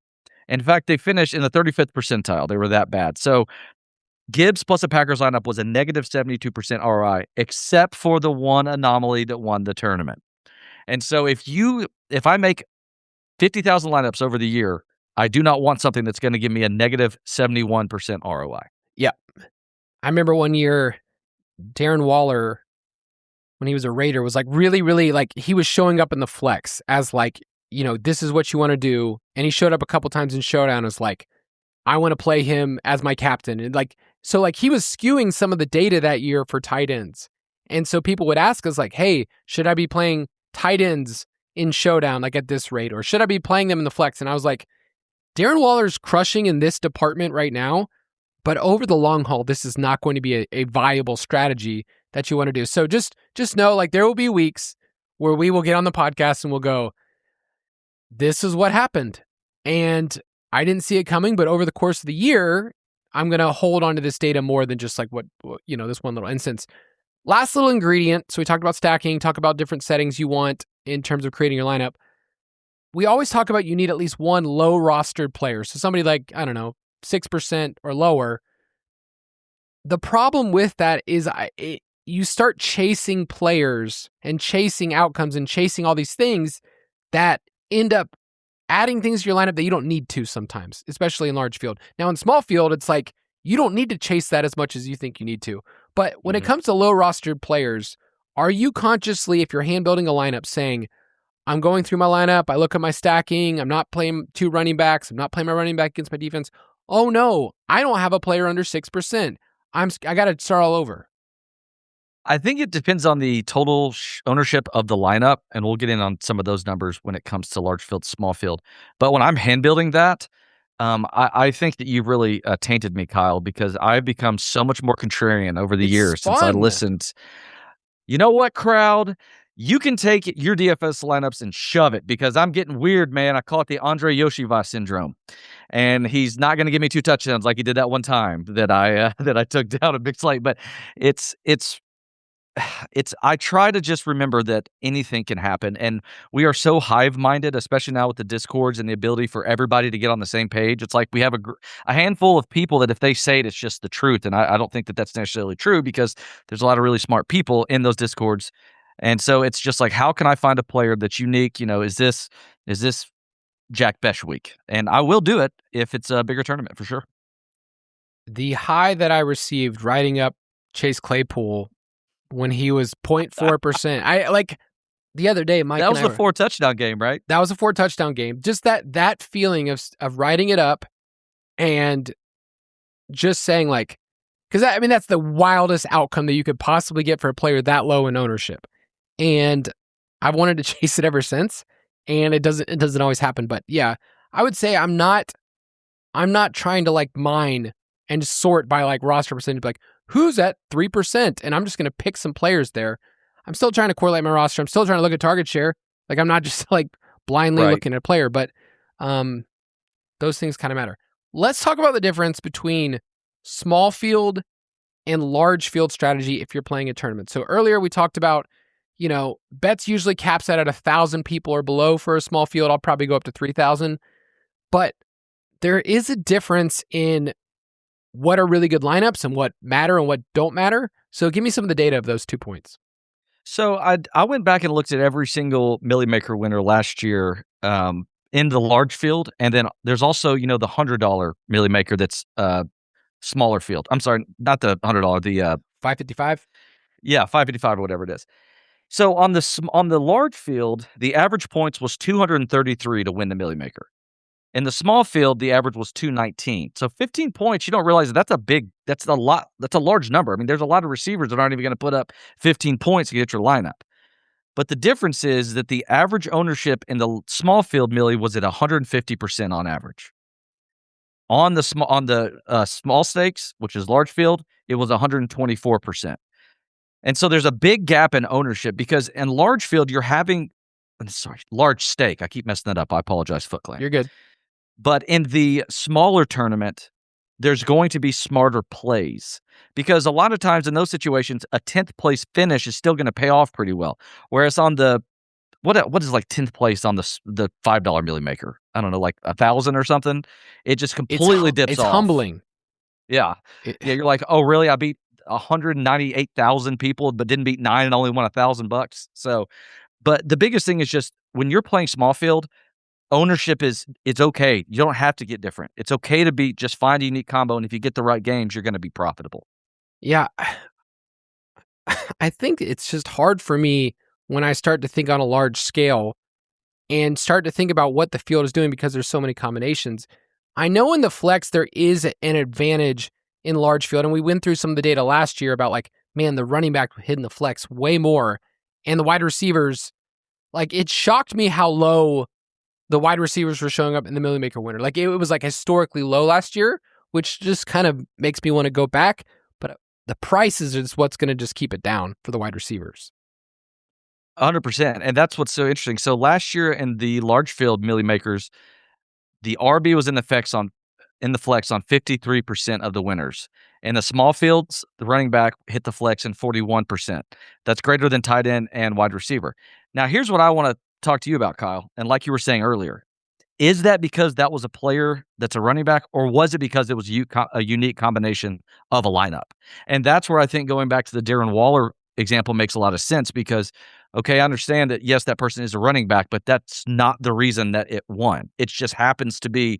In fact, they finished in the 35th percentile. They were that bad. So Gibbs plus a Packers lineup was a negative 72% ROI, except for the one anomaly that won the tournament. And so if I make 50,000 lineups over the year, I do not want something that's going to give me a negative 71% ROI. Yeah. I remember one year, Darren Waller, when he was a Raider, was like really, really like he was showing up in the flex as like, this is what you want to do. And he showed up a couple times in Showdown as like, I want to play him as my captain. And so he was skewing some of the data that year for tight ends. And so people would ask us like, hey, should I be playing tight ends in Showdown like at this rate? Or should I be playing them in the flex? And I was like, Darren Waller's crushing in this department right now, but over the long haul, this is not going to be a viable strategy that you want to do. So just know there will be weeks where we will get on the podcast and we'll go, this is what happened. And I didn't see it coming, but over the course of the year, I'm going to hold on to this data more than just what this one little instance. Last little ingredient. So we talked about stacking, talk about different settings you want in terms of creating your lineup. We always talk about you need at least one low rostered player. So somebody 6% or lower. The problem with that is you start chasing players and chasing outcomes and chasing all these things that end up adding things to your lineup that you don't need to sometimes, especially in large field. Now in small field, it's like you don't need to chase that as much as you think you need to. But when it comes to low rostered players, are you consciously, if you're hand building a lineup, saying, I'm going through my lineup, I look at my stacking, I'm not playing two running backs, I'm not playing my running back against my defense. Oh no, I don't have a player under 6%. I got to start all over. I think it depends on the total ownership of the lineup, and we'll get in on some of those numbers when it comes to large field, small field. But when I'm hand building that, I think that you've really tainted me, Kyle, because I've become so much more contrarian over the years since I listened. You know what, crowd? You can take your DFS lineups and shove it because I'm getting weird, man. I call it the Andre Yoshivas syndrome. And he's not going to give me 2 touchdowns like he did that one time that I took down a big slate. But it's I try to just remember that anything can happen, and we are so hive-minded, especially now with the Discords and the ability for everybody to get on the same page. It's like we have a handful of people that if they say it, it's just the truth, and I don't think that that's necessarily true because there's a lot of really smart people in those Discords, and so it's just like, how can I find a player that's unique? Is this Jack Besh week? And I will do it if it's a bigger tournament for sure. The high that I received writing up Chase Claypool when he was 0.4%. I the other day, Mike. That was the 4 touchdown game, right? That was a 4 touchdown game. Just that feeling of writing it up and just saying because that's the wildest outcome that you could possibly get for a player that low in ownership. And I've wanted to chase it ever since, and it doesn't always happen. But yeah, I would say I'm not trying to mine and sort by roster percentage, who's at 3%, and I'm just going to pick some players there. I'm still trying to correlate my roster. I'm still trying to look at target share. I'm not just blindly looking at a player, but those things kind of matter. Let's talk about the difference between small field and large field strategy if you're playing a tournament. So earlier we talked about, bets usually caps out at 1,000 people or below for a small field. I'll probably go up to 3,000, but there is a difference in what are really good lineups and what matter and what don't matter. So give me some of the data of those 2 points. So I went back and looked at every single Millie Maker winner last year in the large field, and then there's also the $100 Millie Maker that's smaller field. I'm sorry, not the $100, the 555. Yeah, 555 or whatever it is. So on the large field, the average points was 233 to win the Millie Maker. In the small field, the average was 219. So 15 points, you don't realize that's a lot. That's a large number. There's a lot of receivers that aren't even going to put up 15 points to get your lineup. But the difference is that the average ownership in the small field millie was at 150% on average. On the small stakes, which is large field, it was 124%. And so there's a big gap in ownership because in large field, large stake. I keep messing that up. I apologize, Foot Clan. You're good. But in the smaller tournament, there's going to be smarter plays because a lot of times in those situations, a 10th place finish is still going to pay off pretty well. Whereas on the what is like 10th place on the $5 milli maker? I don't know, like 1,000 or something. It just completely dips off. It's humbling. Yeah. Yeah. You're like, oh, really? I beat 198,000 people, but didn't beat 9 and only won $1,000. So, but the biggest thing is just when you're playing small field, ownership it's okay. You don't have to get different. It's okay to just find a unique combo. And if you get the right games, you're going to be profitable. Yeah. I think it's just hard for me when I start to think on a large scale and start to think about what the field is doing because there's so many combinations. I know in the flex, there is an advantage in large field. And we went through some of the data last year about like, man, the running back hit in the flex way more. And the wide receivers, like it shocked me how low the wide receivers were showing up in the Millie Maker winner. Like it was like historically low last year, which just kind of makes me want to go back. But the prices is what's going to just keep it down for the wide receivers. 100%. And that's what's so interesting. So last year in the large field Millie Makers, the RB was in the flex on 53% of the winners. In the small fields, the running back hit the flex in 41%. That's greater than tight end and wide receiver. Now, here's what I want to talk to you about, Kyle. And like you were saying earlier, is that because that was a player that's a running back, or was it because it was a unique combination of a lineup? And that's where I think going back to the Darren Waller example makes a lot of sense because, okay, I understand that, yes, that person is a running back, but that's not the reason that it won. It just happens to be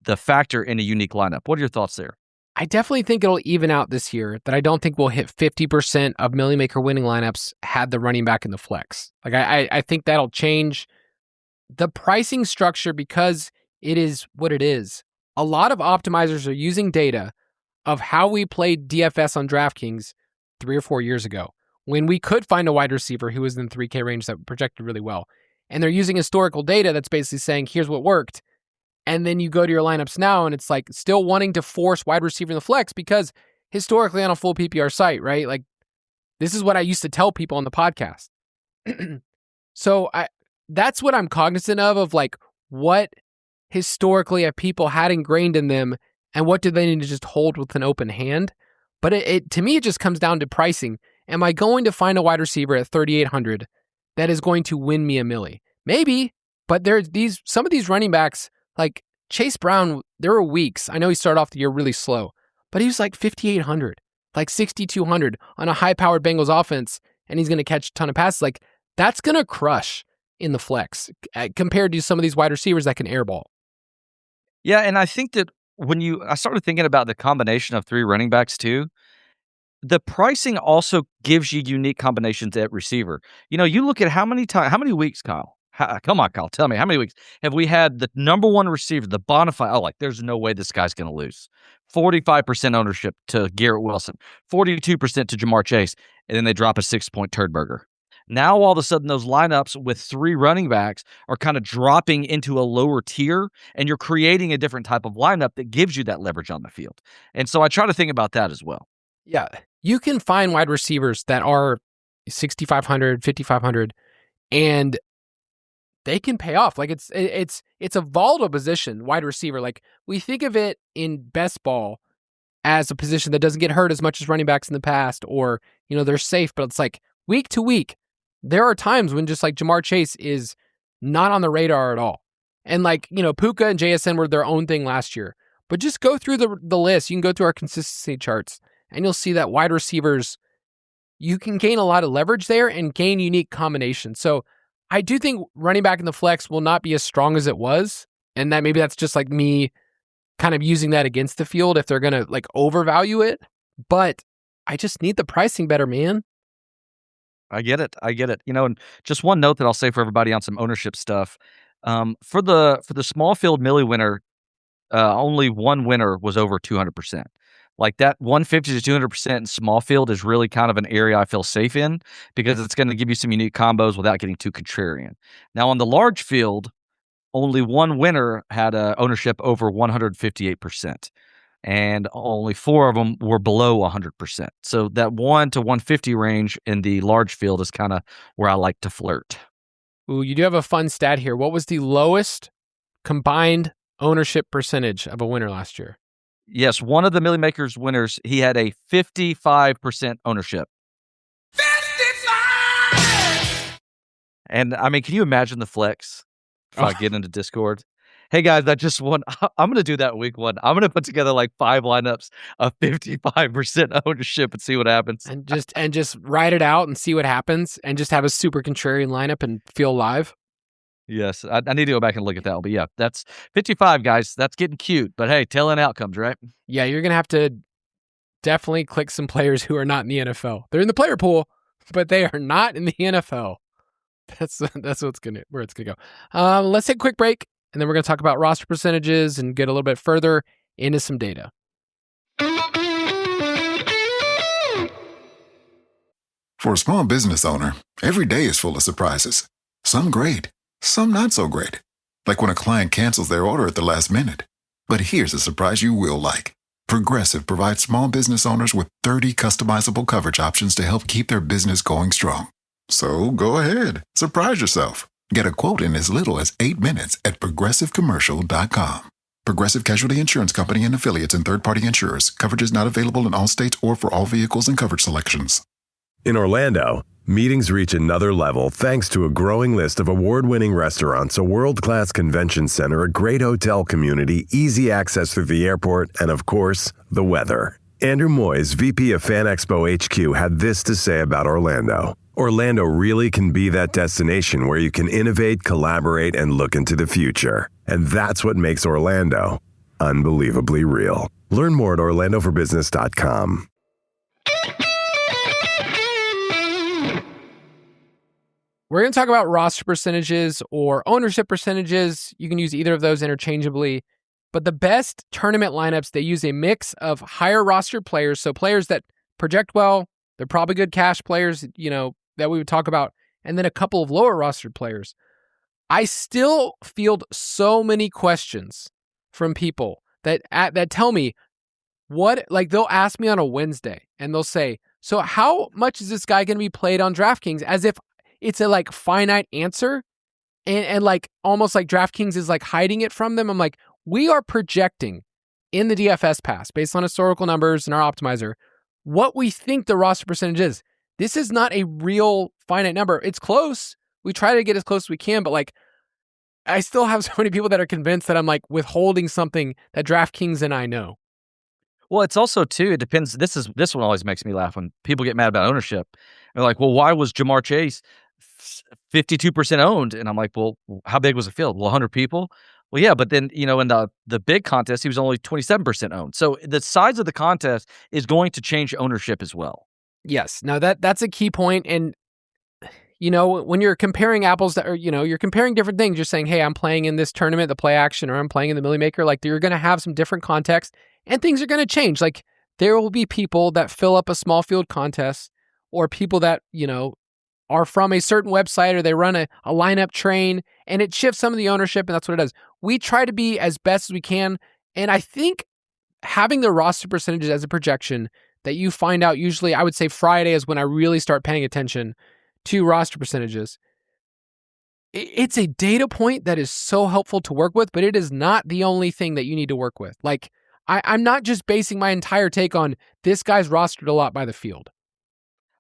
the factor in a unique lineup. What are your thoughts there? I definitely think it'll even out this year, that I don't think we'll hit 50% of Millie Maker winning lineups had the running back in the flex. Like I think that'll change the pricing structure because it is what it is. A lot of optimizers are using data of how we played DFS on DraftKings 3 or 4 years ago when we could find a wide receiver who was in the 3K range that projected really well. And they're using historical data that's basically saying, here's what worked. And then you go to your lineups now and it's like still wanting to force wide receiver in the flex because historically on a full PPR site, right? Like this is what I used to tell people on the podcast. So that's what I'm cognizant of like what historically have people had ingrained in them and what do they need to just hold with an open hand. But it to me, it just comes down to pricing. Am I going to find a wide receiver at 3,800 that is going to win me a milli? Maybe, but some of these running backs, like Chase Brown, there were weeks. I know he started off the year really slow, but he was like 5,800, like 6,200 on a high-powered Bengals offense, and he's going to catch a ton of passes. Like that's going to crush in the flex compared to some of these wide receivers that can airball. Yeah, and I think that I started thinking about the combination of 3 running backs too, the pricing also gives you unique combinations at receiver. You look at how many weeks, Kyle? Come on, Kyle, tell me, how many weeks have we had the number one receiver, the bona fide? Oh, like there's no way this guy's going to lose. 45% ownership to Garrett Wilson, 42% to Jamar Chase, and then they drop a 6-point turd burger. Now, all of a sudden, those lineups with 3 running backs are kind of dropping into a lower tier, and you're creating a different type of lineup that gives you that leverage on the field. And so I try to think about that as well. Yeah, you can find wide receivers that are 6,500, 5,500, and they can pay off. Like it's a volatile position, wide receiver. Like we think of it in best ball as a position that doesn't get hurt as much as running backs in the past, or they're safe. But it's like week to week, there are times when just like Jamar Chase is not on the radar at all, and like Puka and JSN were their own thing last year. But just go through the list. You can go through our consistency charts, and you'll see that wide receivers, you can gain a lot of leverage there and gain unique combinations. So I do think running back in the flex will not be as strong as it was. And that maybe that's just like me kind of using that against the field if they're going to like overvalue it. But I just need the pricing better, man. I get it. And just one note that I'll say for everybody on some ownership stuff. For the small field millie winner, only one winner was over 200%. Like that 150 to 200% in small field is really kind of an area I feel safe in because it's going to give you some unique combos without getting too contrarian. Now on the large field, only one winner had a ownership over 158%, and only 4 of them were below 100%. So that 1 to 150 range in the large field is kind of where I like to flirt. Ooh, you do have a fun stat here. What was the lowest combined ownership percentage of a winner last year? Yes, one of the Millie Makers winners, he had a 55% ownership. 55! And I mean, can you imagine the flex if I get into Discord? Hey guys, I just won. I'm going to do that week 1. I'm going to put together like 5 lineups of 55% ownership and see what happens. And just write it out and see what happens and just have a super contrarian lineup and feel live. Yes, I need to go back and look at that. But yeah, that's 55, guys. That's getting cute. But hey, tail end outcomes, right? Yeah, you're going to have to definitely click some players who are not in the NFL. They're in the player pool, but they are not in the NFL. That's where it's gonna go. Let's take a quick break, and then we're gonna talk about roster percentages and get a little bit further into some data. For a small business owner, every day is full of surprises. Some great, some not so great. Like when a client cancels their order at the last minute. But here's a surprise you will like. Progressive provides small business owners with 30 customizable coverage options to help keep their business going strong. So go ahead, surprise yourself. Get a quote in as little as 8 minutes at progressivecommercial.com. Progressive Casualty Insurance Company and affiliates and third-party insurers. Coverage is not available in all states or for all vehicles and coverage selections. In Orlando, meetings reach another level thanks to a growing list of award-winning restaurants, a world-class convention center, a great hotel community, easy access through the airport, and of course, the weather. Andrew Moyes, VP of Fan Expo HQ, had this to say about Orlando. Orlando really can be that destination where you can innovate, collaborate, and look into the future. And that's what makes Orlando unbelievably real. Learn more at orlandoforbusiness.com. We're going to talk about roster percentages or ownership percentages. You can use either of those interchangeably. But the best tournament lineups, they use a mix of higher roster players, so players that project well, they're probably good cash players, that we would talk about, and then a couple of lower rostered players. I still field so many questions from people that tell me they'll ask me on a Wednesday and they'll say, so how much is this guy going to be played on DraftKings, as if it's a finite answer and almost like DraftKings is hiding it from them. I'm like, we are projecting in the DFS pass based on historical numbers and our optimizer what we think the roster percentage is. This is not a real finite number. It's close. We try to get as close as we can, but I still have so many people that are convinced that I'm withholding something that DraftKings and I know. Well, it's also too, it depends. This one always makes me laugh when people get mad about ownership. They're like, well, why was Jamar Chase 52% owned? And I'm like, well, how big was the field? Well, 100 people. Well, yeah, but then, in the big contest, he was only 27% owned. So the size of the contest is going to change ownership as well. Yes. Now that's a key point. And, when you're comparing apples you're comparing different things, you're saying, hey, I'm playing in this tournament, the play action, or I'm playing in the Millie Maker, you're going to have some different context and things are going to change. There will be people that fill up a small field contest or people that, are from a certain website or they run a lineup train and it shifts some of the ownership, and that's what it does. We try to be as best as we can. And I think having the roster percentages as a projection that you find out usually, I would say Friday is when I really start paying attention to roster percentages. It's a data point that is so helpful to work with, but it is not the only thing that you need to work with. I'm not just basing my entire take on this guy's rostered a lot by the field.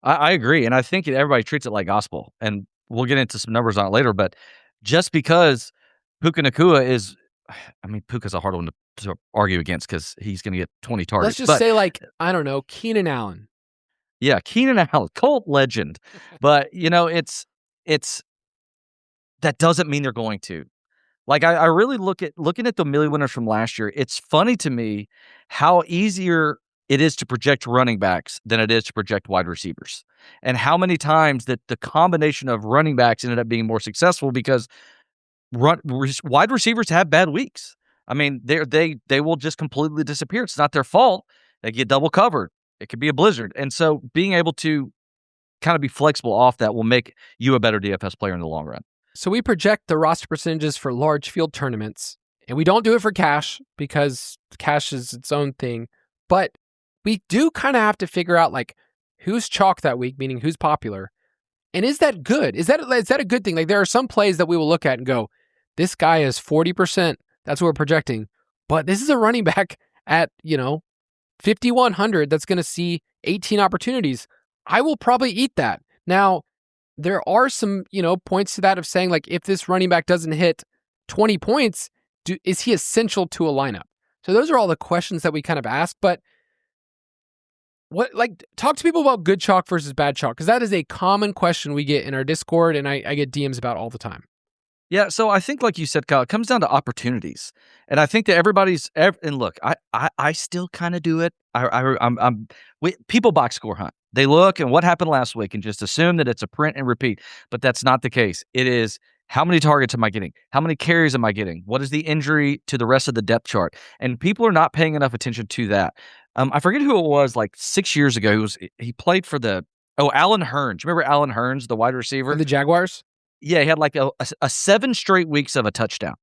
I agree. And I think everybody treats it like gospel. And we'll get into some numbers on it later. But just because Puka Nacua is, Puka's a hard one to argue against because he's going to get 20 targets. Let's just say, I don't know, Keenan Allen. Yeah, Keenan Allen, cult legend. But, it's that doesn't mean they're going to. I really looking at the Millie winners from last year, it's funny to me how easier it is to project running backs than it is to project wide receivers. And how many times that the combination of running backs ended up being more successful because wide receivers have bad weeks. They will just completely disappear. It's not their fault. They get double covered. It could be a blizzard. And so being able to kind of be flexible off that will make you a better DFS player in the long run. So we project the roster percentages for large field tournaments, and we don't do it for cash because cash is its own thing. But we do kind of have to figure out like who's chalk that week, meaning who's popular. And is that good? Is that a good thing? Like there are some plays that we will look at and go, this guy is 40%. That's what we're projecting. But this is a running back at, 5,100 that's going to see 18 opportunities. I will probably eat that. Now, there are some, points to that of saying like if this running back doesn't hit 20 points, is he essential to a lineup? So those are all the questions that we kind of ask. But talk to people about good chalk versus bad chalk, because that is a common question we get in our Discord and I get DMs about all the time. Yeah, so I think, like you said, Kyle, it comes down to opportunities, and I think that and look, I still kind of do it. People box score hunt. They look and what happened last week and just assume that it's a print and repeat, but that's not the case. It is how many targets am I getting? How many carries am I getting? What is the injury to the rest of the depth chart? And people are not paying enough attention to that. I forget who it was. Like 6 years ago, he played for Allen Hurns. Remember Allen Hurns, the wide receiver for the Jaguars? Yeah, he had like a 7 straight weeks of a touchdown.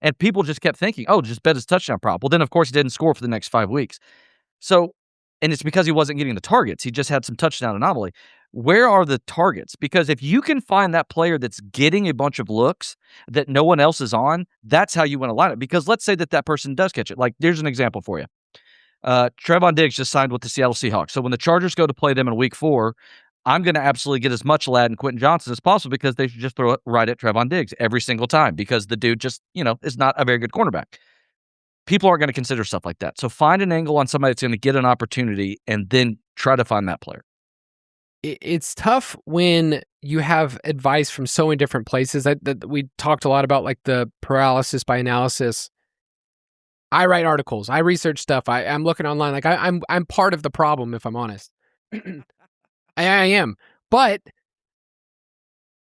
And people just kept thinking, just bet his touchdown prop. Well, then, of course, he didn't score for the next 5 weeks. So, and it's because he wasn't getting the targets. He just had some touchdown anomaly. Where are the targets? Because if you can find that player that's getting a bunch of looks that no one else is on, that's how you win a lineup. Because let's say that person does catch it. Like, there's an example for you. Trevon Diggs just signed with the Seattle Seahawks. So when the Chargers go to play them in week 4, I'm going to absolutely get as much Ladd and Quentin Johnson as possible because they should just throw it right at Trevon Diggs every single time because the dude just, is not a very good cornerback. People aren't going to consider stuff like that. So find an angle on somebody that's going to get an opportunity and then try to find that player. It's tough when you have advice from so many different places. We talked a lot about like the paralysis by analysis. I write articles. I research stuff. I'm looking online. Like I'm part of the problem, if I'm honest. I am. But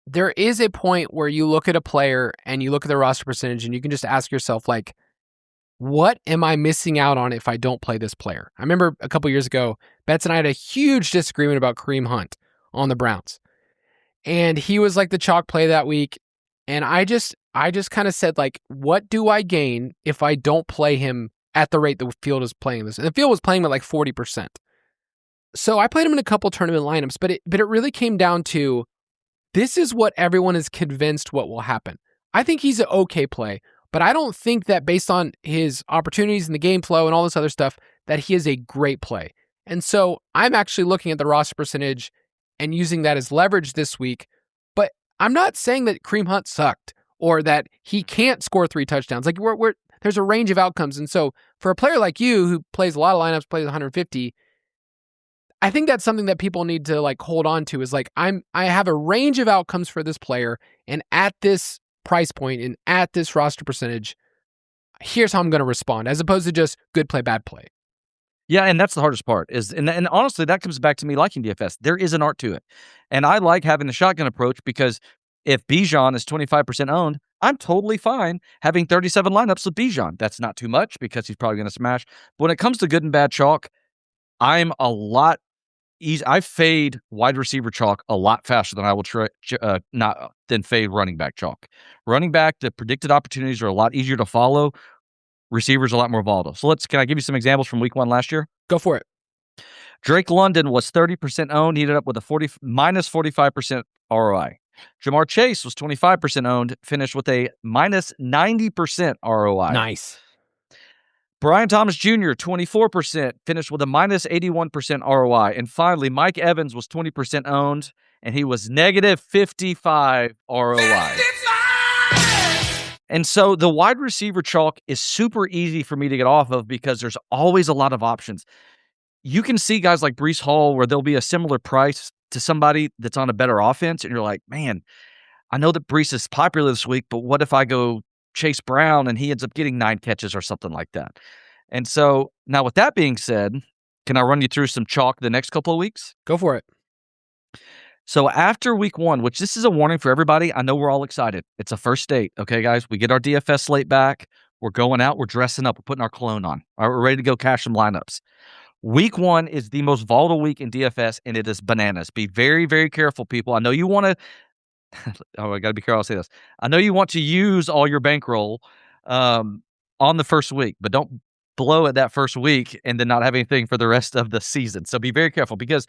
there is a point where you look at a player and you look at the roster percentage and you can just ask yourself, like, what am I missing out on if I don't play this player? I remember a couple years ago, Betts and I had a huge disagreement about Kareem Hunt on the Browns. And he was like the chalk play that week. And I just kind of said, like, what do I gain if I don't play him at the rate the field is playing this? And the field was playing at like 40%. So I played him in a couple tournament lineups, but it really came down to this is what everyone is convinced what will happen. I think he's an okay play, but I don't think that based on his opportunities and the game flow and all this other stuff, that he is a great play. And so I'm actually looking at the roster percentage and using that as leverage this week, but I'm not saying that Kareem Hunt sucked or that he can't score 3 touchdowns. Like there's a range of outcomes. And so for a player like you who plays a lot of lineups, plays 150, I think that's something that people need to like hold on to is like, I have a range of outcomes for this player, and at this price point and at this roster percentage, here's how I'm going to respond, as opposed to just good play, bad play. Yeah, and that's the hardest part and honestly, that comes back to me liking DFS. There is an art to it. And I like having the shotgun approach because if Bijan is 25% owned, I'm totally fine having 37 lineups with Bijan. That's not too much because he's probably going to smash. But when it comes to good and bad chalk, I'm a lot easy. I fade wide receiver chalk a lot faster than I will than fade running back chalk. Running back, the predicted opportunities are a lot easier to follow. Receivers a lot more volatile. So can I give you some examples from week 1 last year? Go for it. Drake London was 30% owned. He ended up with a minus 45% ROI. Jamar Chase was 25% owned, finished with a minus 90% ROI. Nice. Brian Thomas Jr., 24%, finished with a minus 81% ROI. And finally, Mike Evans was 20% owned, and he was negative 55 ROI. 55! And so the wide receiver chalk is super easy for me to get off of because there's always a lot of options. You can see guys like Breece Hall where there'll be a similar price to somebody that's on a better offense, and you're like, man, I know that Breece is popular this week, but what if I go Chase Brown and he ends up getting 9 catches or something like that? And so now with that being said, can I run you through some chalk the next couple of weeks? Go for it. So after week 1, which this is a warning for everybody, I know we're all excited. It's a first date. Okay, guys, we get our DFS slate back. We're going out. We're dressing up. We're putting our cologne on. All right, we're ready to go cash some lineups. Week 1 is the most volatile week in DFS, and it is bananas. Be very, very careful, people. I know you want to oh, I got to be careful. I'll say this. I know you want to use all your bankroll on the first week, but don't blow it that first week and then not have anything for the rest of the season. So be very careful, because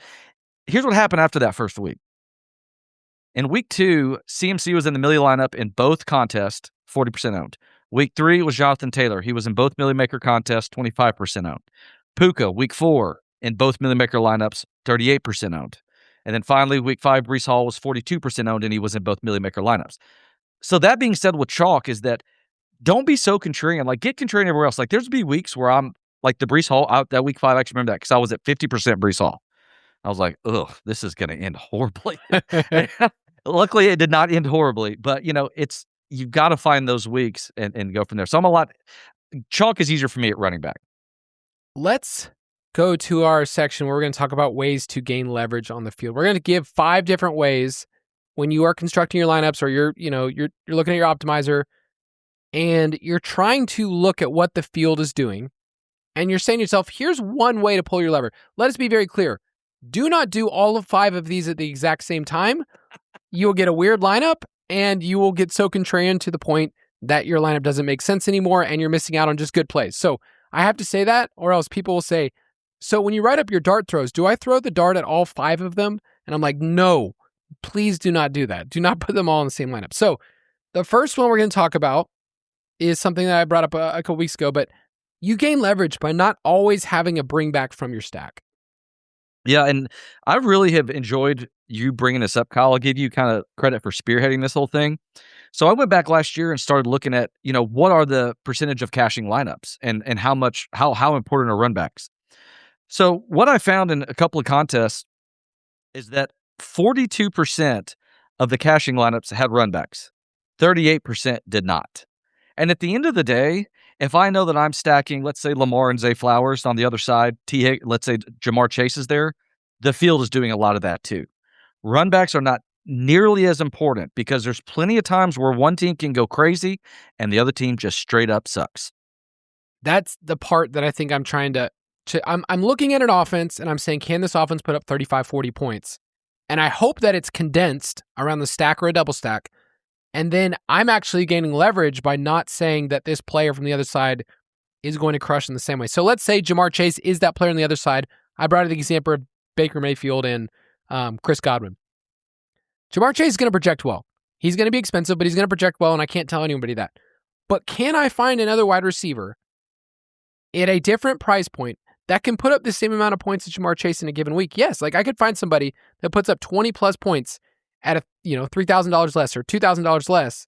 here's what happened after that first week. In week 2, CMC was in the Millie lineup in both contests, 40% owned. Week 3 was Jonathan Taylor. He was in both Millie Maker contests, 25% owned. Puka, week 4, in both Millie Maker lineups, 38% owned. And then finally, week 5, Breece Hall was 42% owned, and he was in both Millie Maker lineups. So that being said, with chalk is that don't be so contrarian. Like, get contrarian everywhere else. Like, there's be weeks where I'm like the Breece Hall out that week 5. I actually remember that because I was at 50% Breece Hall. I was like, ugh, this is going to end horribly. Luckily, it did not end horribly, but you've got to find those weeks and go from there. So chalk is easier for me at running back. Let's go to our section where we're going to talk about ways to gain leverage on the field. We're going to give 5 different ways when you are constructing your lineups, or you're looking at your optimizer and you're trying to look at what the field is doing, and you're saying to yourself, here's one way to pull your lever. Let us be very clear. Do not do all of 5 of these at the exact same time. You'll get a weird lineup, and you will get so contrarian to the point that your lineup doesn't make sense anymore, and you're missing out on just good plays. So I have to say that, or else people will say, so when you write up your dart throws, do I throw the dart at all 5 of them? And I'm like, no, please do not do that. Do not put them all in the same lineup. So the first one we're going to talk about is something that I brought up a couple weeks ago, but you gain leverage by not always having a bring back from your stack. Yeah, and I really have enjoyed you bringing this up, Kyle. I'll give you kind of credit for spearheading this whole thing. So I went back last year and started looking at, what are the percentage of cashing lineups and how important are run backs. So what I found in a couple of contests is that 42% of the cashing lineups had run backs. 38% did not. And at the end of the day, if I know that I'm stacking, let's say Lamar and Zay Flowers on the other side, let's say Jamar Chase is there, the field is doing a lot of that too. Run backs are not nearly as important because there's plenty of times where one team can go crazy and the other team just straight up sucks. That's the part that I think I'm trying to I'm looking at an offense and I'm saying, can this offense put up 35, 40 points? And I hope that it's condensed around the stack or a double stack. And then I'm actually gaining leverage by not saying that this player from the other side is going to crush in the same way. So let's say Jamar Chase is that player on the other side. I brought the example of Baker Mayfield and Chris Godwin. Jamar Chase is going to project well. He's going to be expensive, but he's going to project well, and I can't tell anybody that. But can I find another wide receiver at a different price point that can put up the same amount of points as Jamar Chase in a given week? Yes, like I could find somebody that puts up 20 plus points at $3,000 less or $2,000 less,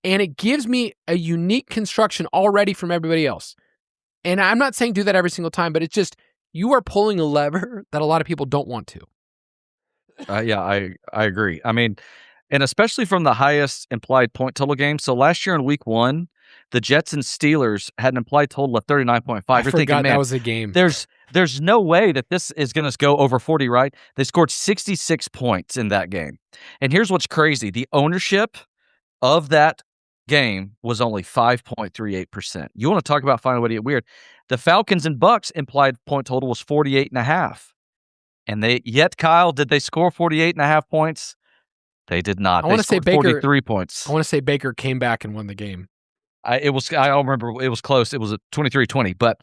and it gives me a unique construction already from everybody else. And I'm not saying do that every single time, but it's just you are pulling a lever that a lot of people don't want to. Yeah, I agree. I mean, and especially from the highest implied point total game. So last year in week 1, the Jets and Steelers had an implied total of 39.5. I forgot that was a game. There's no way that this is going to go over 40, right? They scored 66 points in that game. And here's what's crazy. The ownership of that game was only 5.38%. You want to talk about finding a way to get weird. The Falcons and Bucks implied point total was 48.5. And Kyle, did they score 48.5 points? They did not. I want to say Baker 43 points. I want to say Baker came back and won the game. I don't remember. It was close. It was a 23-20, but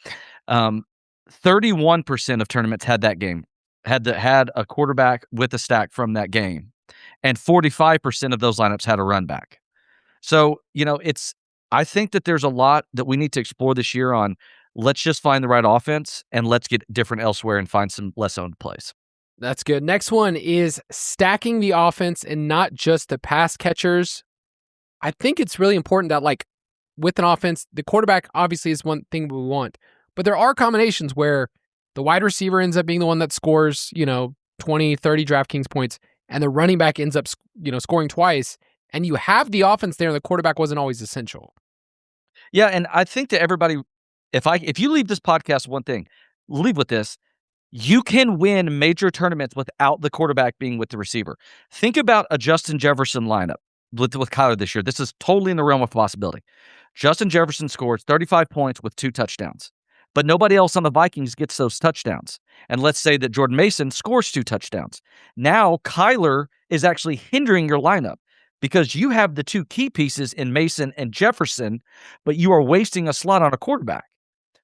31% of tournaments had that game, had a quarterback with a stack from that game, and 45% of those lineups had a run back. So, I think that there's a lot that we need to explore this year on. Let's just find the right offense and let's get different elsewhere and find some less owned plays. That's good. Next one is stacking the offense and not just the pass catchers. I think it's really important that, like, with an offense, the quarterback obviously is one thing we want, but there are combinations where the wide receiver ends up being the one that scores, 20, 30 DraftKings points, and the running back ends up, scoring twice, and you have the offense there and the quarterback wasn't always essential. Yeah, and I think that everybody, if you leave this podcast one thing, leave with this. You can win major tournaments without the quarterback being with the receiver. Think about a Justin Jefferson lineup with Kyler this year. This is totally in the realm of possibility. Justin Jefferson scores 35 points with 2 touchdowns. but nobody else on the Vikings gets those touchdowns. And let's say that Jordan Mason scores 2 touchdowns. Now Kyler is actually hindering your lineup because you have the 2 key pieces in Mason and Jefferson, but you are wasting a slot on a quarterback.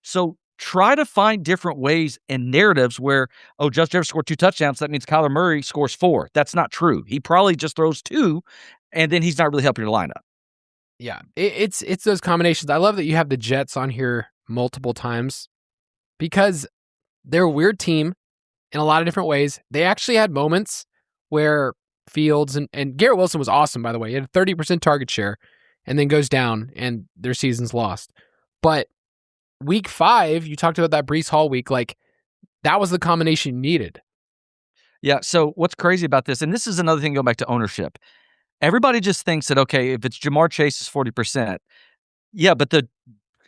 So try to find different ways and narratives where, oh, Justin Jefferson scored 2 touchdowns. That means Kyler Murray scores 4. That's not true. He probably just throws 2, and then he's not really helping your lineup. Yeah, it's those combinations. I love that you have the Jets on here multiple times because they're a weird team in a lot of different ways. They actually had moments where Fields and Garrett Wilson was awesome, by the way. He had a 30% target share and then goes down and their season's lost. But week 5, you talked about that Breece Hall week, like that was the combination you needed. Yeah, so what's crazy about this, and this is another thing going back to ownership. Everybody just thinks that, okay, if it's Jamar Chase is 40%, yeah, but the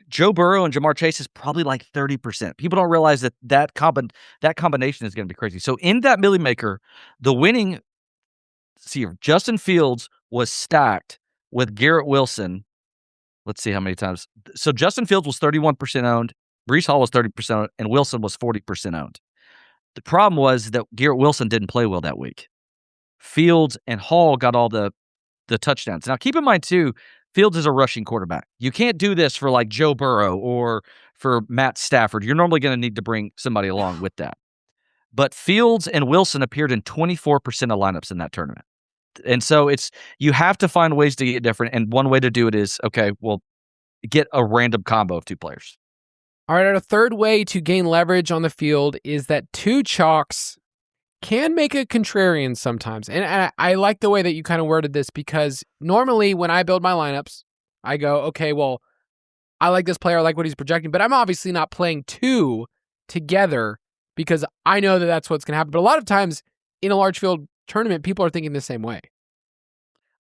Joe Burrow and Jamar Chase is probably like 30%. People don't realize that combination is going to be crazy. So in that Millie Maker, the winning, Justin Fields was stacked with Garrett Wilson. Let's see how many times. So Justin Fields was 31% owned, Breece Hall was 30% owned, and Wilson was 40% owned. The problem was that Garrett Wilson didn't play well that week. Fields and Hall got all the touchdowns. Now, keep in mind, too, Fields is a rushing quarterback. You can't do this for like Joe Burrow or for Matt Stafford. You're normally going to need to bring somebody along with that. But Fields and Wilson appeared in 24% of lineups in that tournament. And so you have to find ways to get different. And one way to do it is, okay, well, get a random combo of 2 players. All right, our third way to gain leverage on the field is that 2 chalks can make a contrarian sometimes. And I like the way that you kind of worded this because normally when I build my lineups, I go, okay, well, I like this player, I like what he's projecting, but I'm obviously not playing 2 together because I know that that's what's going to happen. But a lot of times in a large field tournament, people are thinking the same way.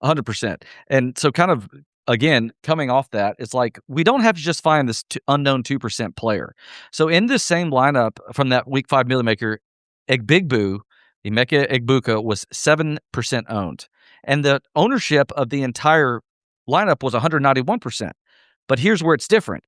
100%. And so kind of, again, coming off that, it's like we don't have to just find this unknown 2% player. So in this same lineup from that week 5 Millie Maker, Emeka Egbuka was 7% owned. And the ownership of the entire lineup was 191%. But here's where it's different.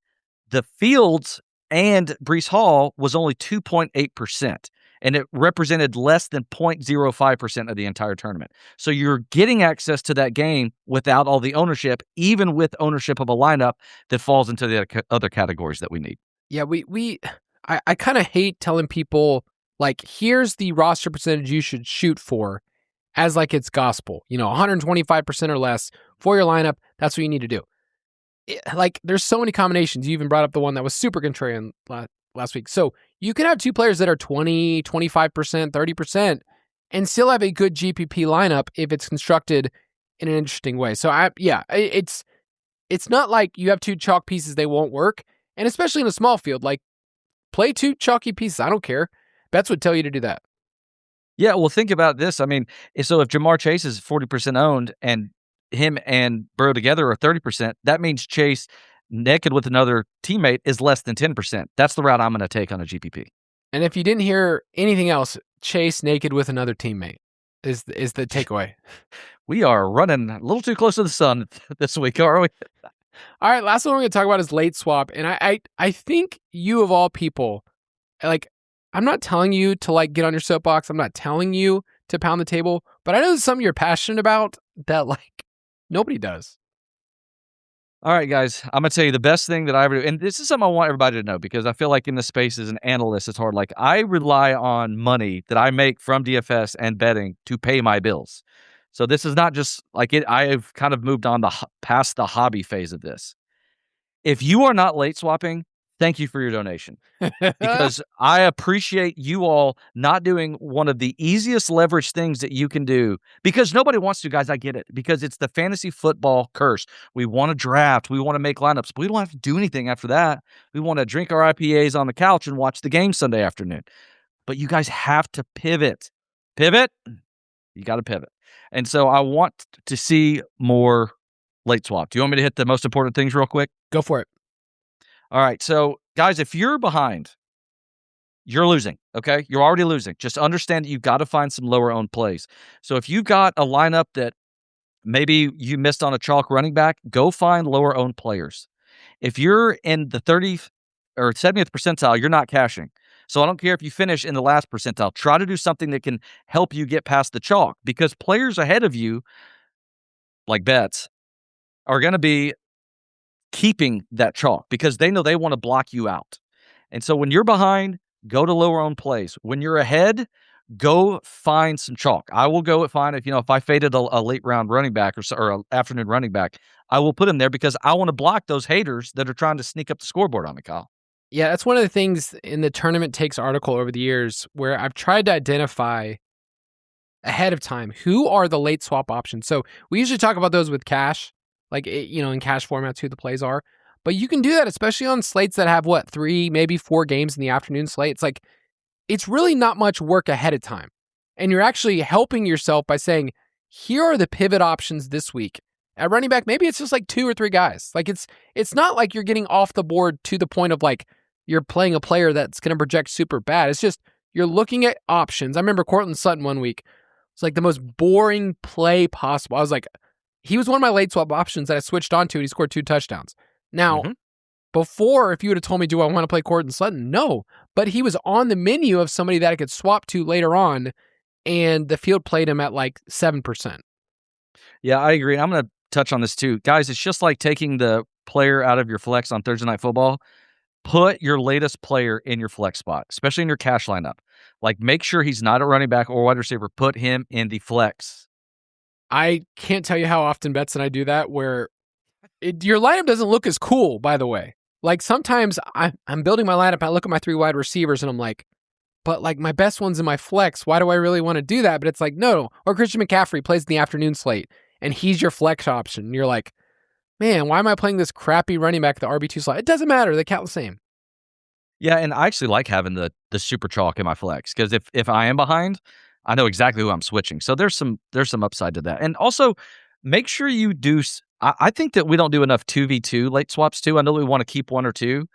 The Fields and Breece Hall was only 2.8%. And it represented less than 0.05% of the entire tournament. So you're getting access to that game without all the ownership, even with ownership of a lineup that falls into the other categories that we need. Yeah, I kind of hate telling people, like, here's the roster percentage you should shoot for as like it's gospel. 125% or less for your lineup. That's what you need to do. There's so many combinations. You even brought up the one that was super contrarian last week. So you can have 2 players that are 20, 25%, 30%, and still have a good GPP lineup if it's constructed in an interesting way. So it's not like you have 2 chalk pieces, they won't work. And especially in a small field, like play 2 chalky pieces. I don't care. Bets would tell you to do that. Yeah, well, think about this. I mean, so if Jamar Chase is 40% owned and him and Burrow together are 30%, that means Chase naked with another teammate is less than 10%. That's the route I'm going to take on a GPP. And if you didn't hear anything else, Chase naked with another teammate is the takeaway. We are running a little too close to the sun this week, are we? All right, last one we're going to talk about is late swap. And I think you of all people, I'm not telling you to get on your soapbox. I'm not telling you to pound the table, but I know there's something you're passionate about that nobody does. All right, guys, I'm going to tell you the best thing that I ever do. And this is something I want everybody to know because I feel like in this space as an analyst, it's hard. I rely on money that I make from DFS and betting to pay my bills. So this is not just I've kind of moved on past the hobby phase of this. If you are not late swapping, thank you for your donation because I appreciate you all not doing one of the easiest leverage things that you can do because nobody wants to, guys. I get it because it's the fantasy football curse. We want to draft. We want to make lineups, but we don't have to do anything after that. We want to drink our IPAs on the couch and watch the game Sunday afternoon. But you guys have to pivot. Pivot. You got to pivot. And so I want to see more late swap. Do you want me to hit the most important things real quick? Go for it. All right. So, guys, if you're behind, you're losing, okay? You're already losing. Just understand that you've got to find some lower-owned plays. So if you've got a lineup that maybe you missed on a chalk running back, go find lower-owned players. If you're in the or 70th percentile, you're not cashing. So I don't care if you finish in the last percentile. Try to do something that can help you get past the chalk, because players ahead of you, like bets, are going to be keeping that chalk because they know they want to block you out. And so when you're behind, go to lower owned plays. When you're ahead, go find some chalk. I will go and find, if I faded a late round running back or an afternoon running back, I will put him there because I want to block those haters that are trying to sneak up the scoreboard on me, Kyle. Yeah, that's one of the things in the Tournament Takes article over the years where I've tried to identify ahead of time who are the late swap options. So we usually talk about those with cash, like, in cash formats, who the plays are. But you can do that, especially on slates that have, 3, maybe 4 games in the afternoon slate. It's like, it's really not much work ahead of time. And you're actually helping yourself by saying, here are the pivot options this week. At running back, maybe it's just like 2 or 3 guys. Like, it's not like you're getting off the board to the point of like, you're playing a player that's going to project super bad. It's just, you're looking at options. I remember Cortland Sutton one week. It's like the most boring play possible. I was like, he was one of my late swap options that I switched on to, and he scored 2 touchdowns. Now, before, if you would have told me, do I want to play Cortland Sutton? No. But he was on the menu of somebody that I could swap to later on, and the field played him at like 7%. Yeah, I agree. I'm going to touch on this too. Guys, it's just like taking the player out of your flex on Thursday Night Football. Put your latest player in your flex spot, especially in your cash lineup. Like, make sure he's not a running back or wide receiver. Put him in the flex. I can't tell you how often, Betts, and I do that, where your lineup doesn't look as cool, by the way. Like, sometimes I'm building my lineup, I look at my 3 wide receivers, and I'm like, but like, my best one's in my flex. Why do I really want to do that? But it's like, no. Or Christian McCaffrey plays in the afternoon slate, and he's your flex option. And you're like, man, why am I playing this crappy running back at the RB2 slot? It doesn't matter. They count the same. Yeah, and I actually like having the super chalk in my flex, because if I am behind, I know exactly who I'm switching. So there's some upside to that. And also, make sure you do. I think that we don't do enough 2v2 late swaps too. I know we want to keep 1 or 2,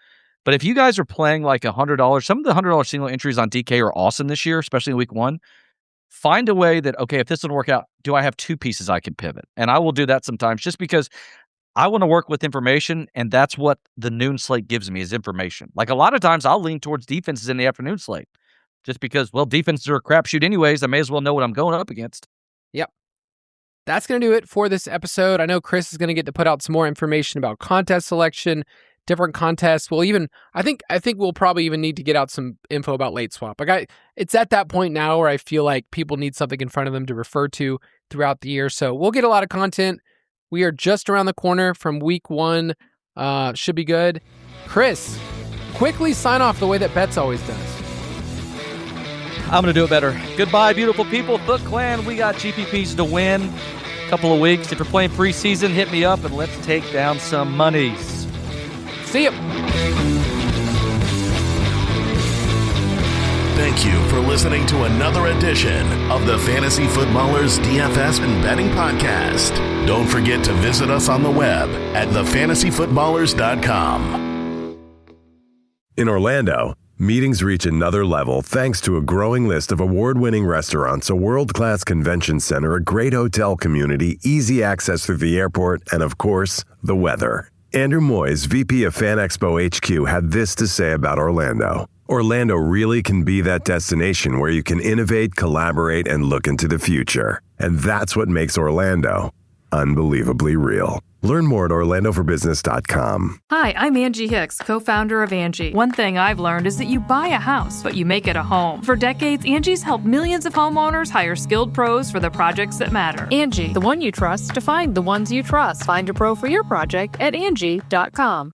but if you guys are playing like $100, some of the $100 single entries on DK are awesome this year, especially in week 1. Find a way that, okay, if this doesn't work out, do I have 2 pieces I can pivot? And I will do that sometimes just because I want to work with information, and that's what the noon slate gives me, is information. Like, a lot of times I'll lean towards defenses in the afternoon slate just because, well, defenses are a crapshoot anyways. I may as well know what I'm going up against. Yep. That's going to do it for this episode. I know Chris is going to get to put out some more information about contest selection, different contests. Well, even I think we'll probably even need to get out some info about late swap. Like, it's at that point now where I feel like people need something in front of them to refer to throughout the year. So we'll get a lot of content. We are just around the corner from week 1. Should be good. Chris, quickly sign off the way that Betts always does. I'm going to do it better. Goodbye, beautiful people. Foot Clan, we got GPPs to win. A couple of weeks. If you're playing preseason, hit me up and let's take down some monies. See ya. Thank you for listening to another edition of the Fantasy Footballers DFS and Betting Podcast. Don't forget to visit us on the web at thefantasyfootballers.com. In Orlando, meetings reach another level thanks to a growing list of award-winning restaurants, a world-class convention center, a great hotel community, easy access through the airport, and of course, the weather. Andrew Moyes, VP of Fan Expo HQ, had this to say about Orlando. Orlando really can be that destination where you can innovate, collaborate, and look into the future. And that's what makes Orlando unbelievably real. Learn more at orlandoforbusiness.com. Hi, I'm Angie Hicks, co-founder of Angie. One thing I've learned is that you buy a house, but you make it a home. For decades, Angie's helped millions of homeowners hire skilled pros for the projects that matter. Angie, the one you trust to find the ones you trust. Find a pro for your project at Angie.com.